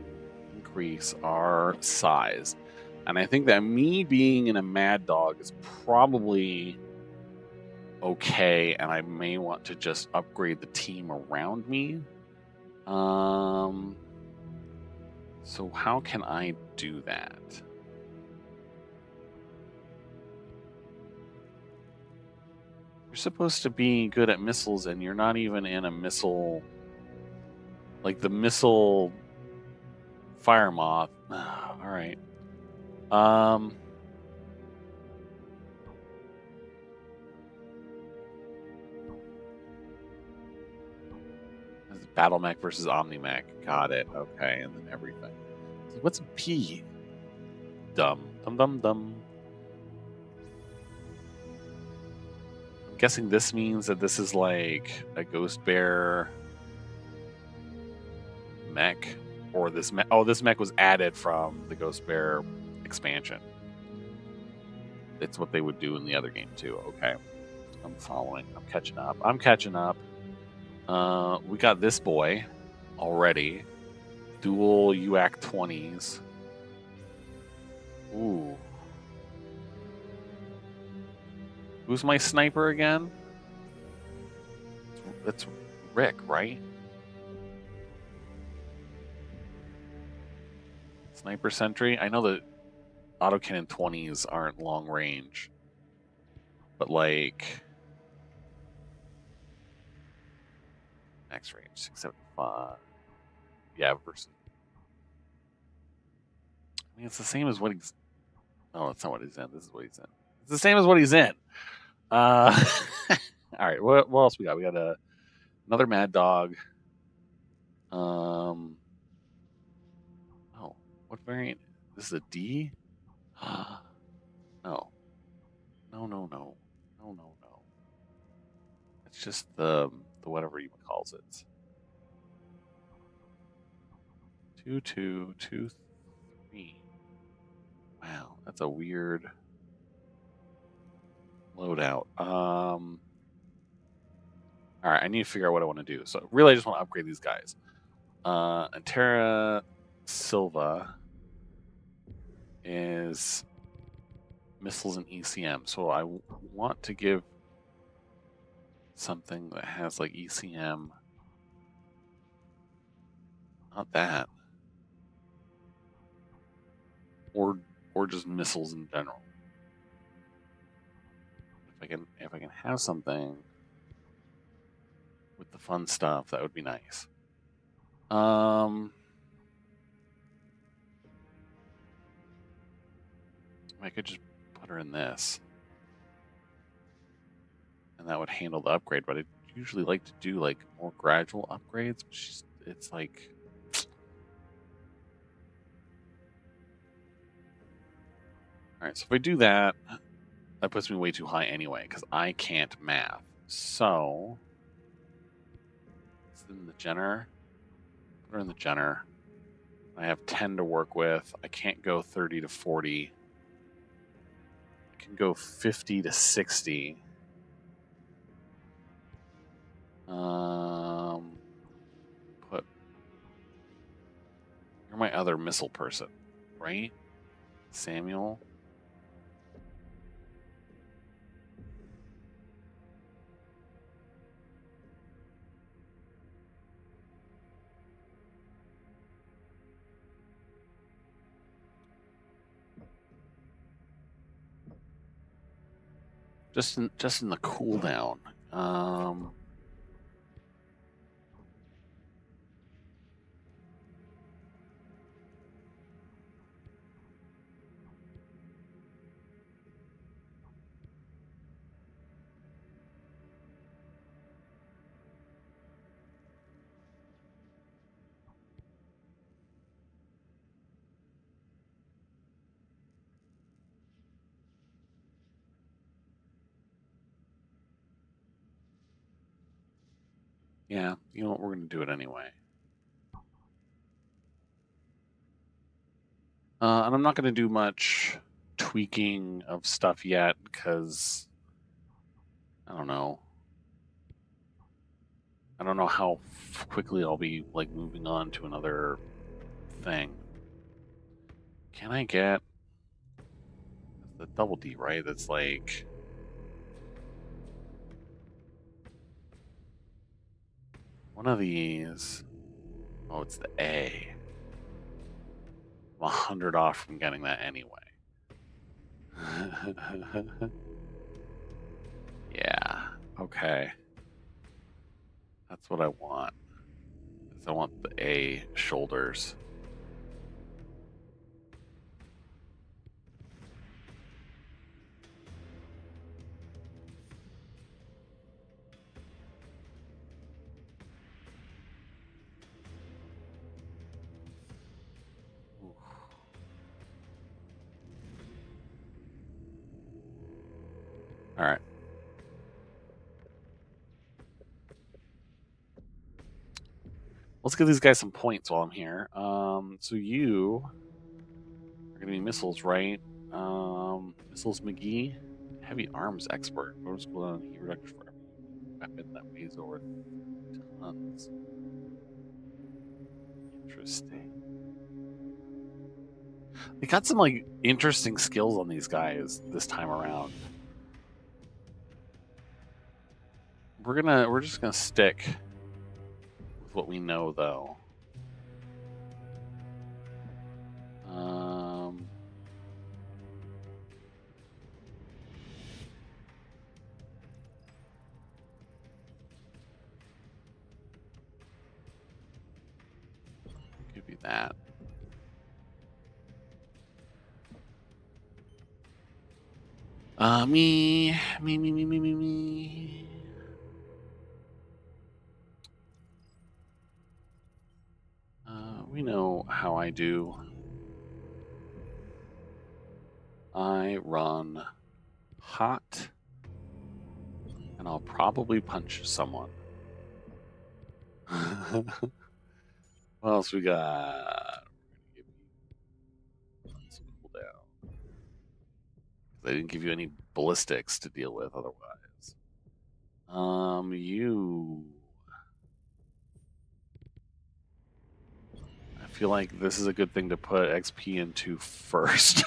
increase our size, and I think that me being in a Mad Dog is probably okay, and I may want to just upgrade the team around me. So how can I do that? You're supposed to be good at missiles, and you're not even in a missile, like the missile fire moth. All right. Battle mech versus Omni mech. Got it. Okay, and then everything. So what's P? Dumb. Dum dum dum. I'm guessing this means that this is like a Ghost Bear mech, or this mech. Oh, this mech was added from the Ghost Bear expansion. It's what they would do in the other game too. Okay, I'm following. I'm catching up. I'm catching up. We got this boy already. Dual UAC 20s. Ooh. Who's my sniper again? That's Rick, right? Sniper Sentry. I know that autocannon 20s aren't long range, but like max range 675. Yeah, versus. I mean, it's the same as what he's. No, that's not what he's in. This is what he's in. It's the same as what he's in. All right. What else we got? We got another Mad Dog. Oh, what variant? This is a D. No, no, no, no, no, no, no. It's just the whatever you calls it. 2223. Wow, that's a weird loadout. All right, I need to figure out what I want to do. So really, I just want to upgrade these guys. Antera Silva is missiles and ECM. So I want to give something that has like ECM. Not that. Or just missiles in general. If I can have something with the fun stuff, that would be nice. I could just put her in this. And that would handle the upgrade, but I usually like to do like more gradual upgrades. It's like all right. So if I do that, that puts me way too high anyway because I can't math. So it's in the Jenner. Put her in the Jenner. I have 10 to work with. I can't go 30 to 40. I can go 50 to 60. Put. You're my other missile person, right? Samuel. Just in the cooldown. Yeah, you know what? We're going to do it anyway. And I'm not going to do much tweaking of stuff yet because I don't know. I don't know how quickly I'll be like moving on to another thing. Can I get the double D, right? That's like one of these. Oh, it's the A. I'm 100 off from getting that anyway. Yeah. Okay. That's what I want. I want the A shoulders. All right. Let's give these guys some points while I'm here. So you are going to be missiles, right? Missiles McGee, heavy arms expert. Bonus cooldown and heat reduction for every weapon that weighs over tons. Interesting. They got some like interesting skills on these guys this time around. We're just gonna stick with what we know though. Give you that. Me. We know how I do. I run hot, and I'll probably punch someone. What else we got? Some cooldown. They didn't give you any ballistics to deal with otherwise. You. I feel like this is a good thing to put XP into first.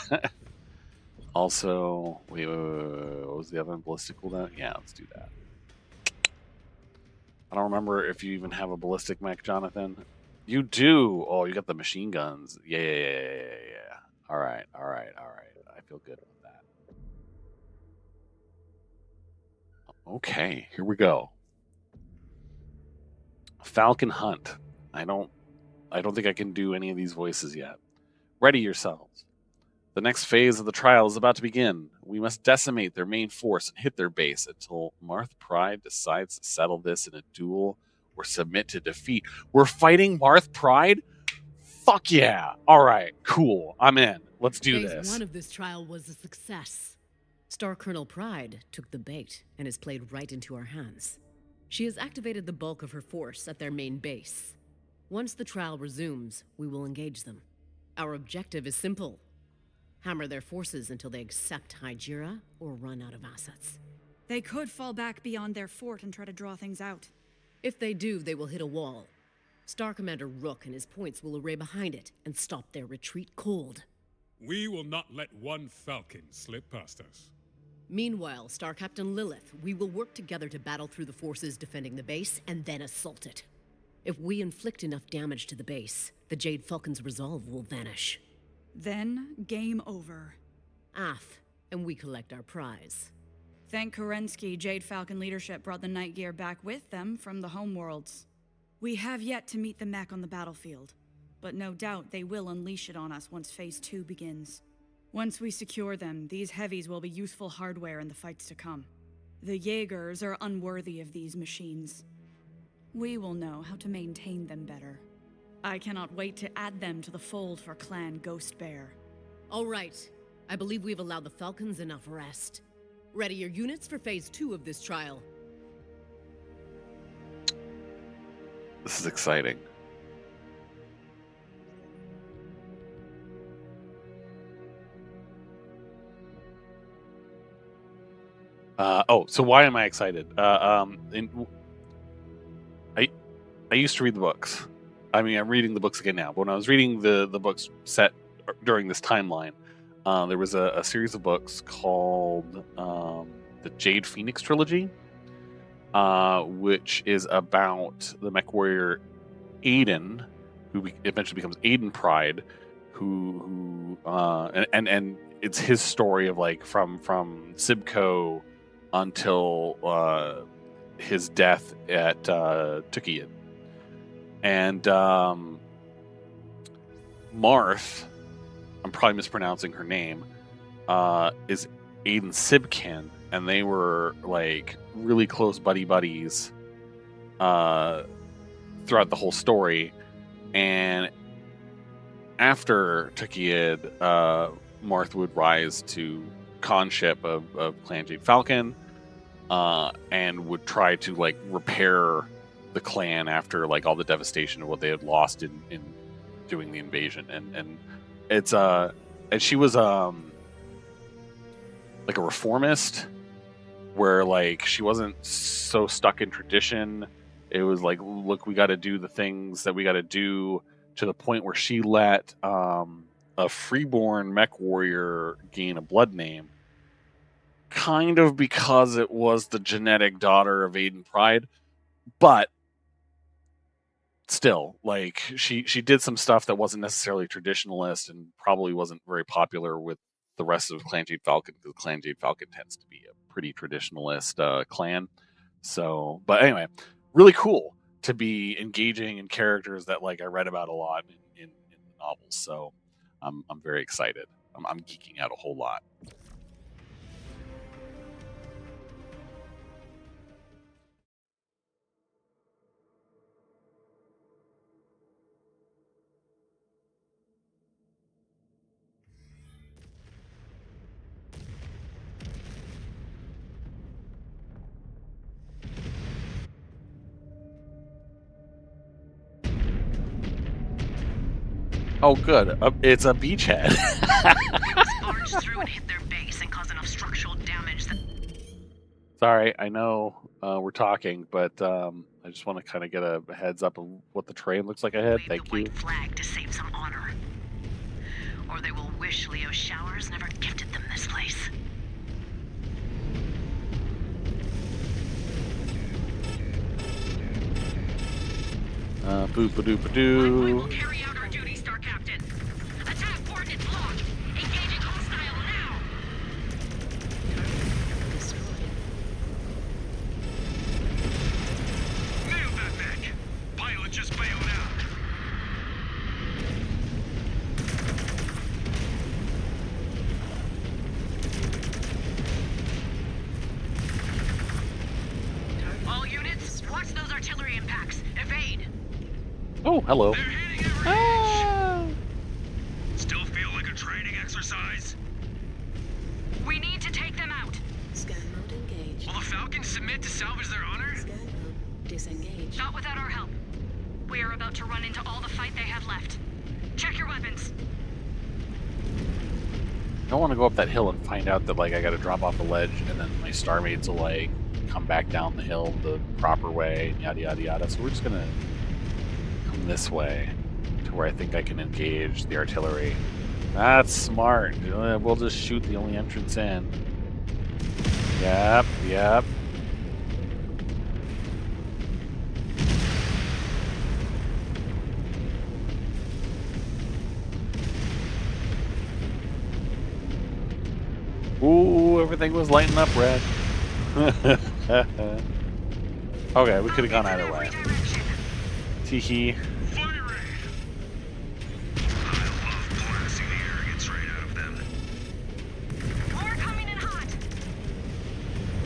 Also, wait, what was the other one? Ballistic cooldown? Yeah, let's do that. I don't remember if you even have a ballistic mech, Jonathan. You do. Oh, you got the machine guns. Yeah. All right. I feel good about that. Okay, here we go. Falcon Hunt. I don't think I can do any of these voices yet. Ready yourselves. The next phase of the trial is about to begin. We must decimate their main force and hit their base until Marth Pride decides to settle this in a duel or submit to defeat. We're fighting Marth Pride? Fuck yeah. All right, cool. I'm in. Let's do Phase this. 1 of this trial was a success. Star Colonel Pride took the bait and has played right into our hands. She has activated the bulk of her force at their main base. Once the trial resumes, we will engage them. Our objective is simple. Hammer their forces until they accept Hygira or run out of assets. They could fall back beyond their fort and try to draw things out. If they do, they will hit a wall. Star Commander Rook and his points will array behind it and stop their retreat cold. We will not let one Falcon slip past us. Meanwhile, Star Captain Lilith, we will work together to battle through the forces defending the base and then assault it. If we inflict enough damage to the base, the Jade Falcon's resolve will vanish. Then, game over. And we collect our prize. Thank Kerensky, Jade Falcon leadership brought the Night Gear back with them from the homeworlds. We have yet to meet the mech on the battlefield, but no doubt they will unleash it on us once Phase 2 begins. Once we secure them, these heavies will be useful hardware in the fights to come. The Jaegers are unworthy of these machines. We will know how to maintain them better. I cannot wait to add them to the fold for Clan Ghost Bear. All right. I believe we've allowed the Falcons enough rest. Ready your units for Phase 2 of this trial. This is exciting. So why am I excited? I used to read the books. I mean, I'm reading the books again now. But when I was reading the books set during this timeline, there was a series of books called the Jade Phoenix Trilogy, which is about the Mechwarrior Aiden, who eventually becomes Aiden Pride, and it's his story of like from Sibco until his death at Tukiyid. And Marth, I'm probably mispronouncing her name, is Aiden Sibkin, and they were like really close buddies throughout the whole story. And after Tukiyid, Marth would rise to Khanship of Clan Jade Falcon, and would try to like repair the clan after like all the devastation of what they had lost in doing the invasion. And it's and she was like a reformist, where like she wasn't so stuck in tradition. It was like, look, we got to do the things that we got to do, to the point where she let a freeborn Mechwarrior gain a blood name, kind of because it was the genetic daughter of Aiden Pride. But still, like she did some stuff that wasn't necessarily traditionalist and probably wasn't very popular with the rest of Clan Jade Falcon, because Clan Jade Falcon tends to be a pretty traditionalist clan. So, but anyway, really cool to be engaging in characters that like I read about a lot in the novels. So I'm very excited. I'm geeking out a whole lot. Oh, good. It's a beachhead. We must barge through and hit their base and cause enough structural damage that... Sorry, I know we're talking, but I just want to kind of get a heads up of what the terrain looks like ahead. Wave Thank the you. white flag to save some honor. Or they will wish Leo Showers never gifted them this place. Boop-a-doop-a-doo. We will carry out our duty, Star Captain. Attack coordinates locked. Engaging hostile now. Destroyed. Nailed that mech. Pilot just bailed out. All units, watch those artillery impacts. Evade. Oh, hello. They're hitting every inch. Still feel like a training exercise? We need to take them out. Scan mode engaged. Will the Falcons submit to salvage their honor? Scan mode disengaged. Not without our help. We are about to run into all the fight they have left. Check your weapons. I don't want to go up that hill and find out that like I got to drop off a ledge, and then my star mates will like come back down the hill the proper way, and yada yada yada. So we're just gonna come this way to where I think I can engage the artillery. That's smart. We'll just shoot the only entrance in. Yep, yep. Ooh, everything was lighting up red. Okay, we could have gone either way. Teehee. Firing! I love blasting the arrogance right out of them. More coming in hot.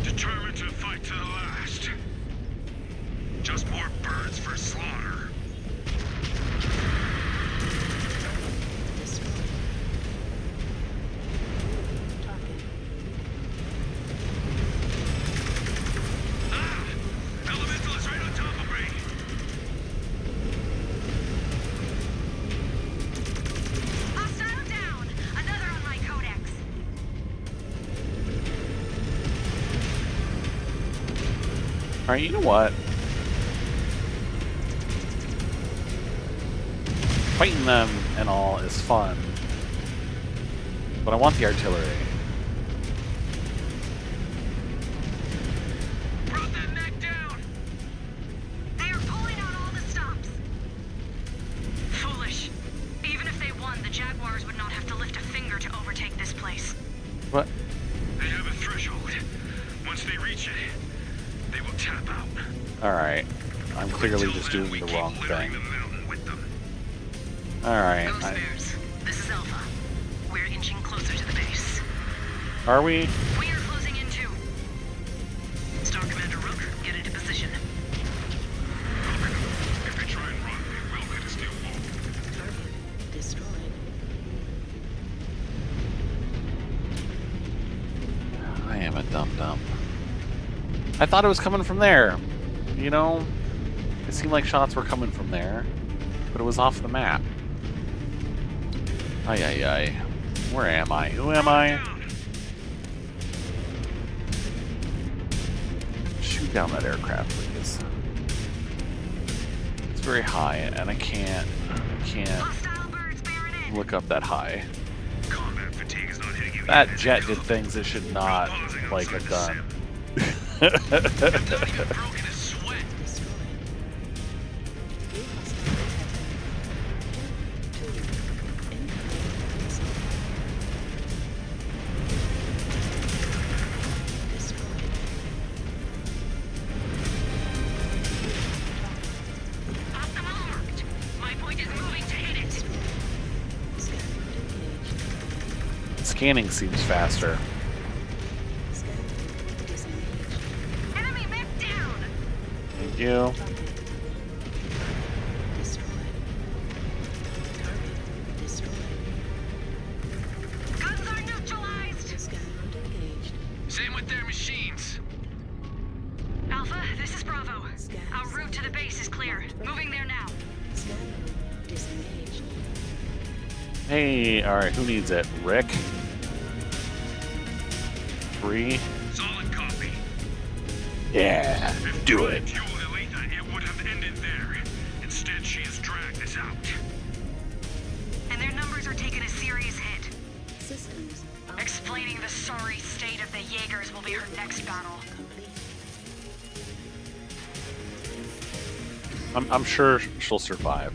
Determined to fight to the last. Just more birds for slaughter. Destroyed. Target. Ah! Elemental is right on top of me! Hostile down. Another on my codex. Alright, you know what? Fighting them and all is fun. But I want the artillery. Brought that mech down. They are pulling out all the stops. Foolish. Even if they won, the Jaguars would not have to lift a finger to overtake this place. What? They have a threshold. Once they reach it, they will tap out. Alright. I'm clearly Until just then, doing we the keep wrong littering thing. the mountain with them. Alright. Ghost Bears, this is Alpha. We're inching closer to the base. Are we? We are closing in too. Star Commander Rook, get into position. If they try and run, they will hit a steel wall. Target destroyed. I am a dum-dum. I thought it was coming from there. You know, it seemed like shots were coming from there, but it was off the map. Ay, ay, ay. Where am I? Who am I? Shoot down that aircraft, please. It's very high, and I can't look up that high. Combat fatigue is not hitting you. That jet did things it should not, like, have done. Scanning seems faster. Enemy mech down. Thank you. Guns are neutralized. Same with their machines. Alpha, this is Bravo. Our route to the base is clear. Moving there now. Hey, alright, who needs it? Rick? 3? Solid copy. Yeah, do it. Fuel Elitha, it would have ended there. Instead, she has dragged us out. And their numbers are taking a serious hit. Systems Explaining the sorry state of the Jaegers will be her next battle. I'm sure she'll survive.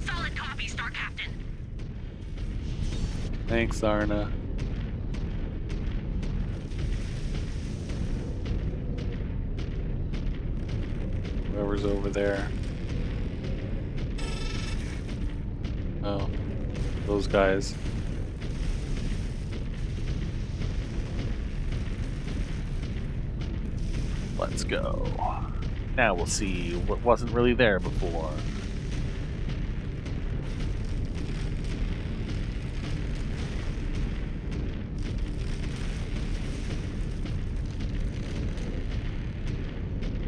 Solid copy, Star Captain. Thanks, Arna. Whoever's over there. Oh, those guys. Let's go. Now we'll see what wasn't really there before.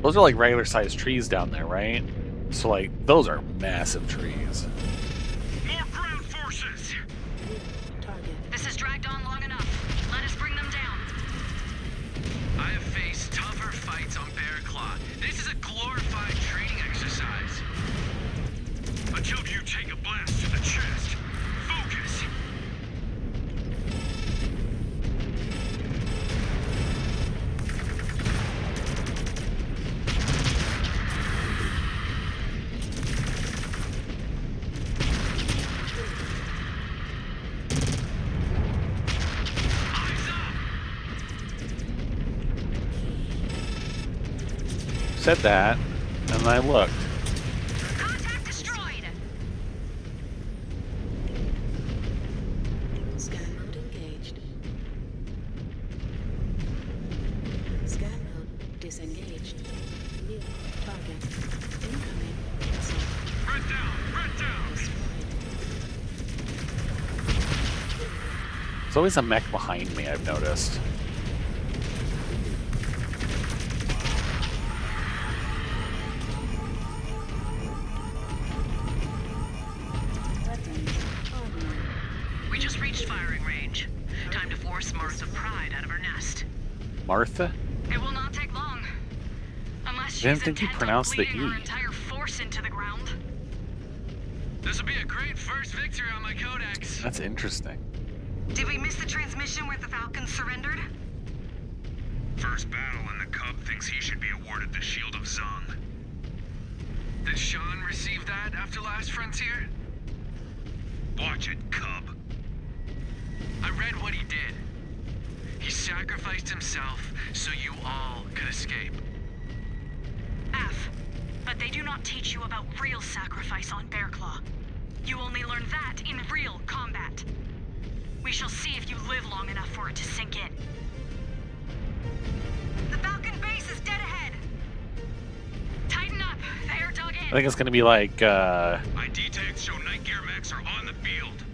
Those are like regular sized trees down there, right? So like, those are massive trees. More ground forces! This has dragged on long enough. Let us bring them down. I have faced tougher fights on Bear Claw. This is a glorified training exercise. Until you take a blast to the chest. Focus! Said that, and I looked. Contact destroyed. Scan mode engaged. Scan mode disengaged. New target incoming. Red down! Red down! There's always a mech behind me, I've noticed. We just reached firing range. Time to force Martha Pride out of her nest. Martha? It will not take long. Unless I she's didn't think you intent on pronounced the bleeding her E. entire force into the ground. This will be a great first victory on my codex. That's interesting. Did we miss the transmission where the Falcons surrendered? First battle, and the Cub thinks he should be awarded the Shield of Zung. Did Sean receive that after last Frontier? Watch it, Cub. I read what he did. He sacrificed himself so you all could escape. F. But they do not teach you about real sacrifice on Bearclaw. You only learn that in real combat. We shall see if you live long enough for it to sink in. The Falcon base is dead ahead. I think it's gonna be like ID tags show night gear mechs are on the field.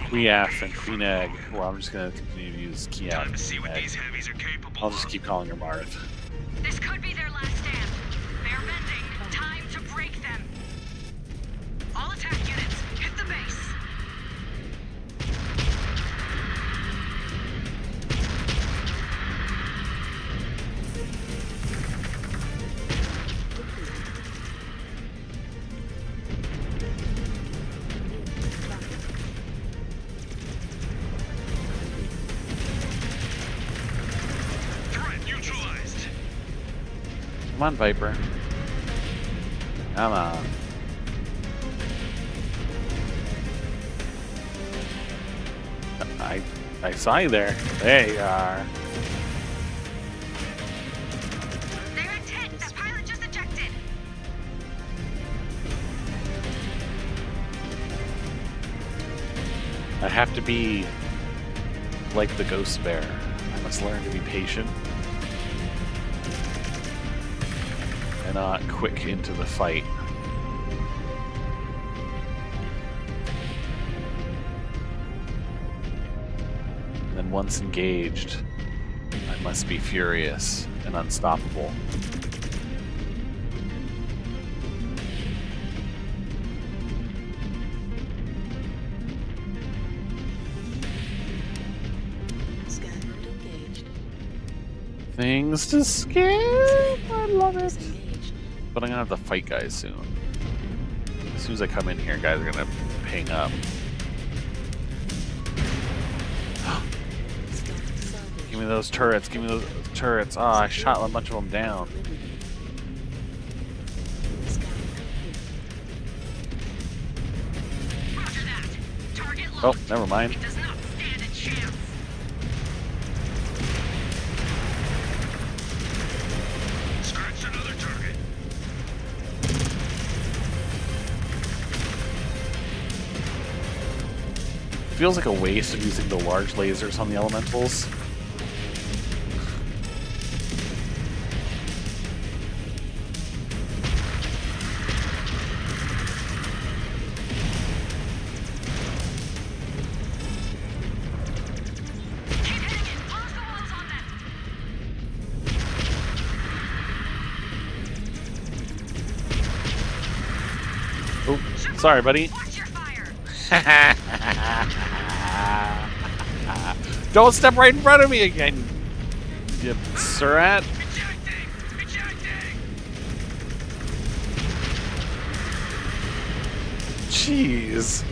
Quiaf and Queen Egg. Well, I'm just gonna continue to use Quiaf. Time to and see Queen what Egg. these heavies are capable I'll just of. keep calling her Marth. This could be their last stand. They're bending. Time to break them. All attack units, hit the base. Threat neutralized. Come on, Viper. Come on. I saw you there. There you are. They're at 10. The pilot just ejected. I have to be like the Ghost Bear. I must learn to be patient and not quick into the fight. And then once engaged, I must be furious and unstoppable. Scan mode engaged. Things to scare. I love it. Disengaged. But I'm gonna have to fight guys soon. As soon as I come in here, guys are gonna ping up. Scan salvage. Give me those turrets. Give me those turrets. Ah, I shot a bunch of them down. Scan complete. Roger that. Target Oh, locked. never mind. It does not stand a chance. Scratch another target. Feels like a waste of using the large lasers on the elementals. Keep hitting it. Close the walls on them. Oh, sorry, buddy. Watch your fire. Don't step right in front of me again, you Surat. Ejecting! Ejecting! Jeez.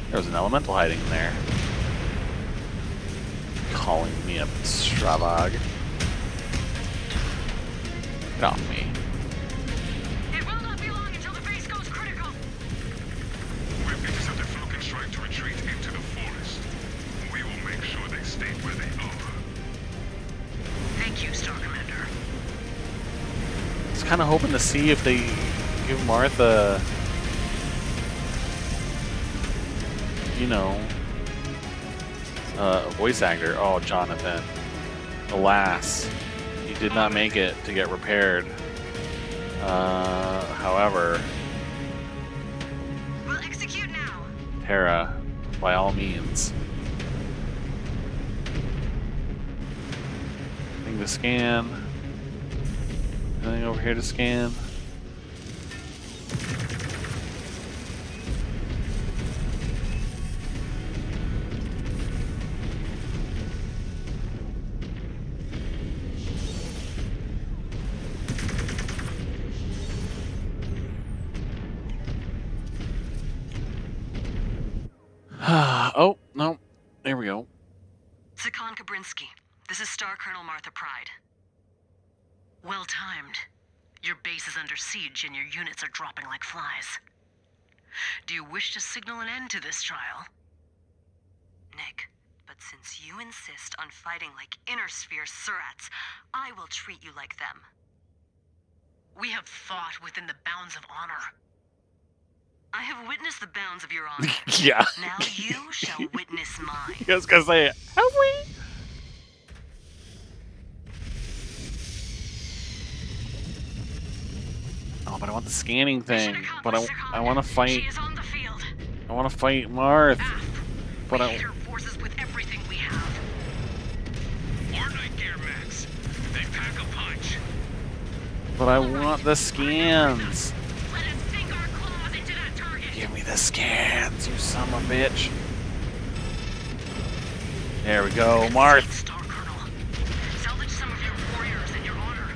There was an elemental hiding in there. Calling me a Stravog. Get off me. It will not be long until the base goes critical. We've intercepted Falcon's trying to retreat into the forest. We will make sure they stay where they are. Thank you, Star Commander. I was kind of hoping to see if they give Martha, you know, a voice actor. Oh, Jonathan. Alas, he did not make it to get repaired. However, We'll execute now. Terra, by all means. Anything to scan? Anything over here to scan? Oh, no. There we go. Sakan Kabrinsky, this is Star Colonel Martha Pride. Well timed. Your base is under siege and your units are dropping like flies. Do you wish to signal an end to this trial? Nick, but since you insist on fighting like Inner Sphere Surats, I will treat you like them. We have fought within the bounds of honor. I have witnessed the bounds of your honor. Yeah. Now you shall witness mine. I was gonna say, have we? Oh, but I want the scanning thing. But I want to fight. She is on the field. I want to fight Marth. But We I hit her forces with everything we have. Our night gear mechs. They pack a punch. But I want the scans. Let us sink our claws into that target. Give me the scans, you son of a bitch. There we go, Marth. Star Colonel. Salvage some of your warriors and your honor.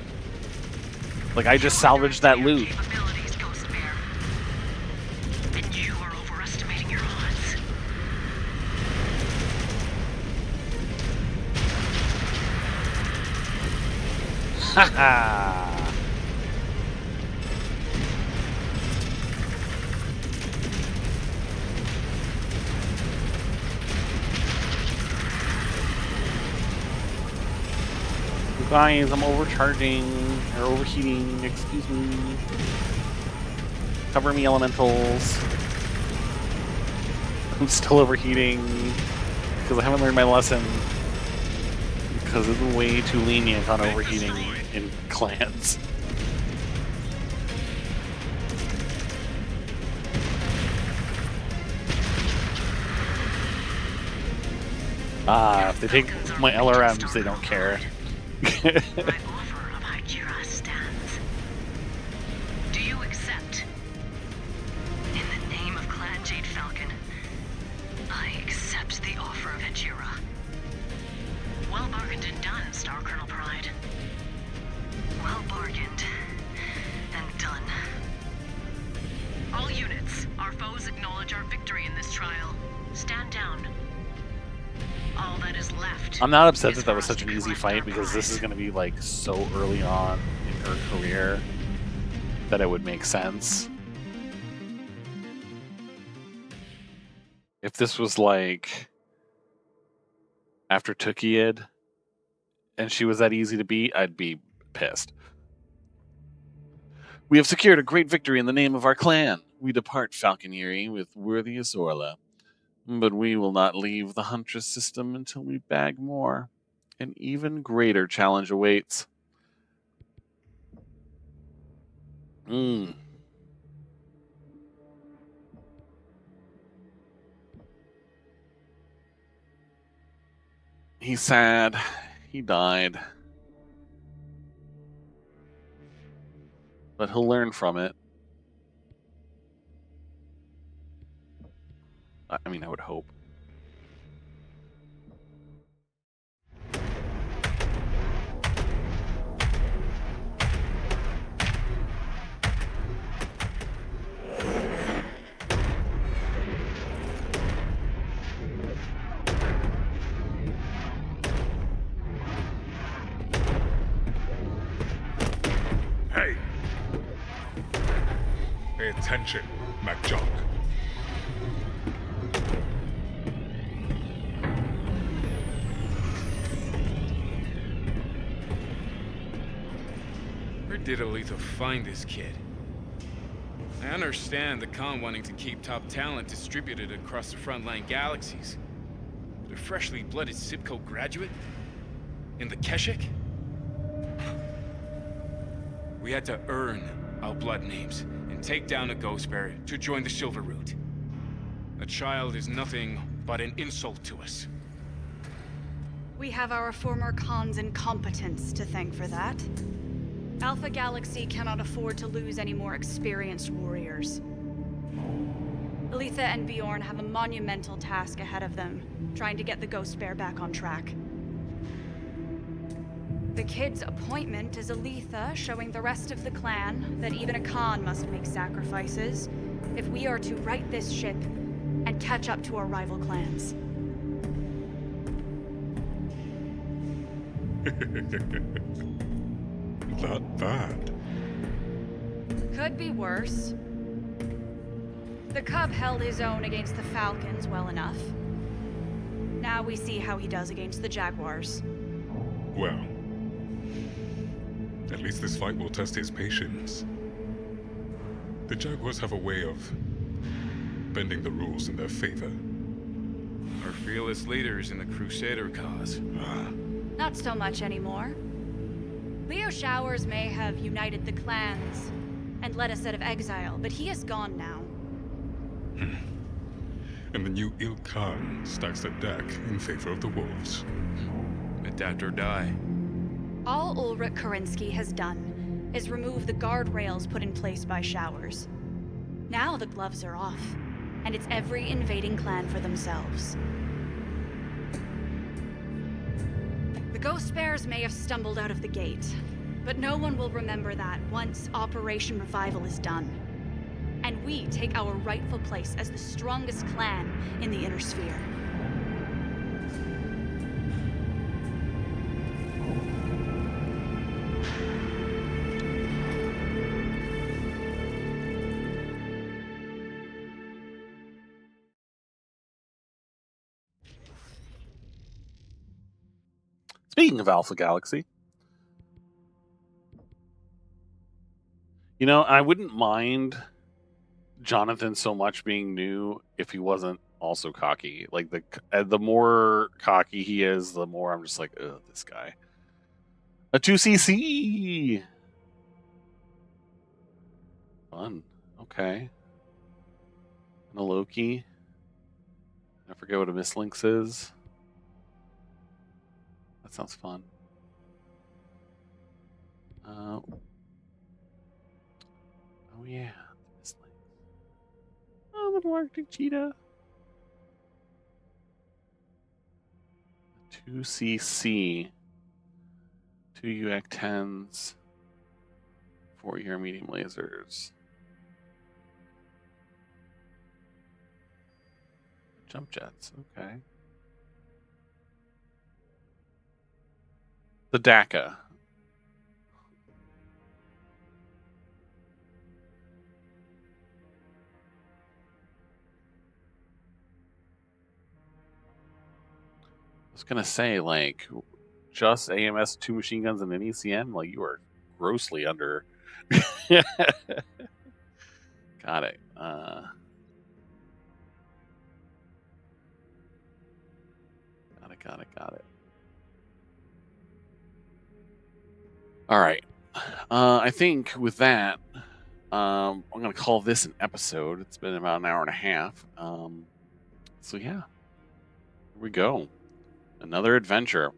Like I just salvaged that loot. Capabilities, Ghost Bear. And you are overestimating your odds. Haha. You guys, I'm overcharging or overheating. Excuse me. Cover me, elementals. I'm still overheating because I haven't learned my lesson. Because it's way too lenient on overheating in clans. If they take my LRMs, they don't care. My offer of Hydra stands. Do you accept? In the name of Clan Jade Falcon, I accept the offer of Hydra. Well bargained and done, Star Colonel Pride. Well bargained and done. All units, our foes acknowledge our victory in this trial. Stand down. All that is left. I'm not upset that that was such an easy fight because this is going to be like so early on in her career that it would make sense. If this was like after Tukiyid and she was that easy to beat, I'd be pissed. We have secured a great victory in the name of our clan. We depart Falconierry with worthy Azorla. But we will not leave the Huntress system until we bag more. An even greater challenge awaits. He's sad. He died. But he'll learn from it. I mean, I would hope. Hey! Pay attention, MacJock. Where did Aletha find this kid? I understand the Khan wanting to keep top talent distributed across the frontline galaxies. But a freshly blooded Sipco graduate? In the Keshik? We had to earn our blood names and take down a Ghost Bear to join the Silver Root. A child is nothing but an insult to us. We have our former Khan's incompetence to thank for that. Alpha Galaxy cannot afford to lose any more experienced warriors. Aletha and Bjorn have a monumental task ahead of them, trying to get the Ghost Bear back on track. The kid's appointment is Aletha showing the rest of the clan that even a Khan must make sacrifices if we are to right this ship and catch up to our rival clans. That bad? Could be worse. The Cub held his own against the Falcons well enough. Now we see how he does against the Jaguars. Well, at least this fight will test his patience. The Jaguars have a way of bending the rules in their favor. Our fearless leaders in the Crusader cause. Not so much anymore. Leo Showers may have united the clans and led us out of exile, but he is gone now. And the new Ilkhan stacks the deck in favor of the wolves. Adapt or die. All Ulrich Karinsky has done is remove the guardrails put in place by Showers. Now the gloves are off, and it's every invading clan for themselves. The Ghost Bears may have stumbled out of the gate, but no one will remember that once Operation Revival is done. And we take our rightful place as the strongest clan in the Inner Sphere. Speaking of Alpha Galaxy, you know, I wouldn't mind Jonathan so much being new if he wasn't also cocky. Like the more cocky he is, the more I'm just like, ugh, this guy. A 2cc. Fun. Okay. And a Loki. I forget what a Mislinks is. That sounds fun. Oh yeah, Mislinks. Oh, little Arctic cheetah. 2cc. 2 UAC-10s. 4-year medium lasers. Jump jets. Okay. The DACA. I was gonna say, like, just AMS, 2 machine guns, and an ECM. Like, you are grossly under. Got it. Got it. All right. I think with that, I'm gonna call this an episode. It's been about an hour and a half. So yeah, here we go. Another adventure.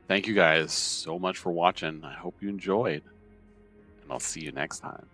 Thank you guys so much for watching. I hope you enjoyed, and I'll see you next time.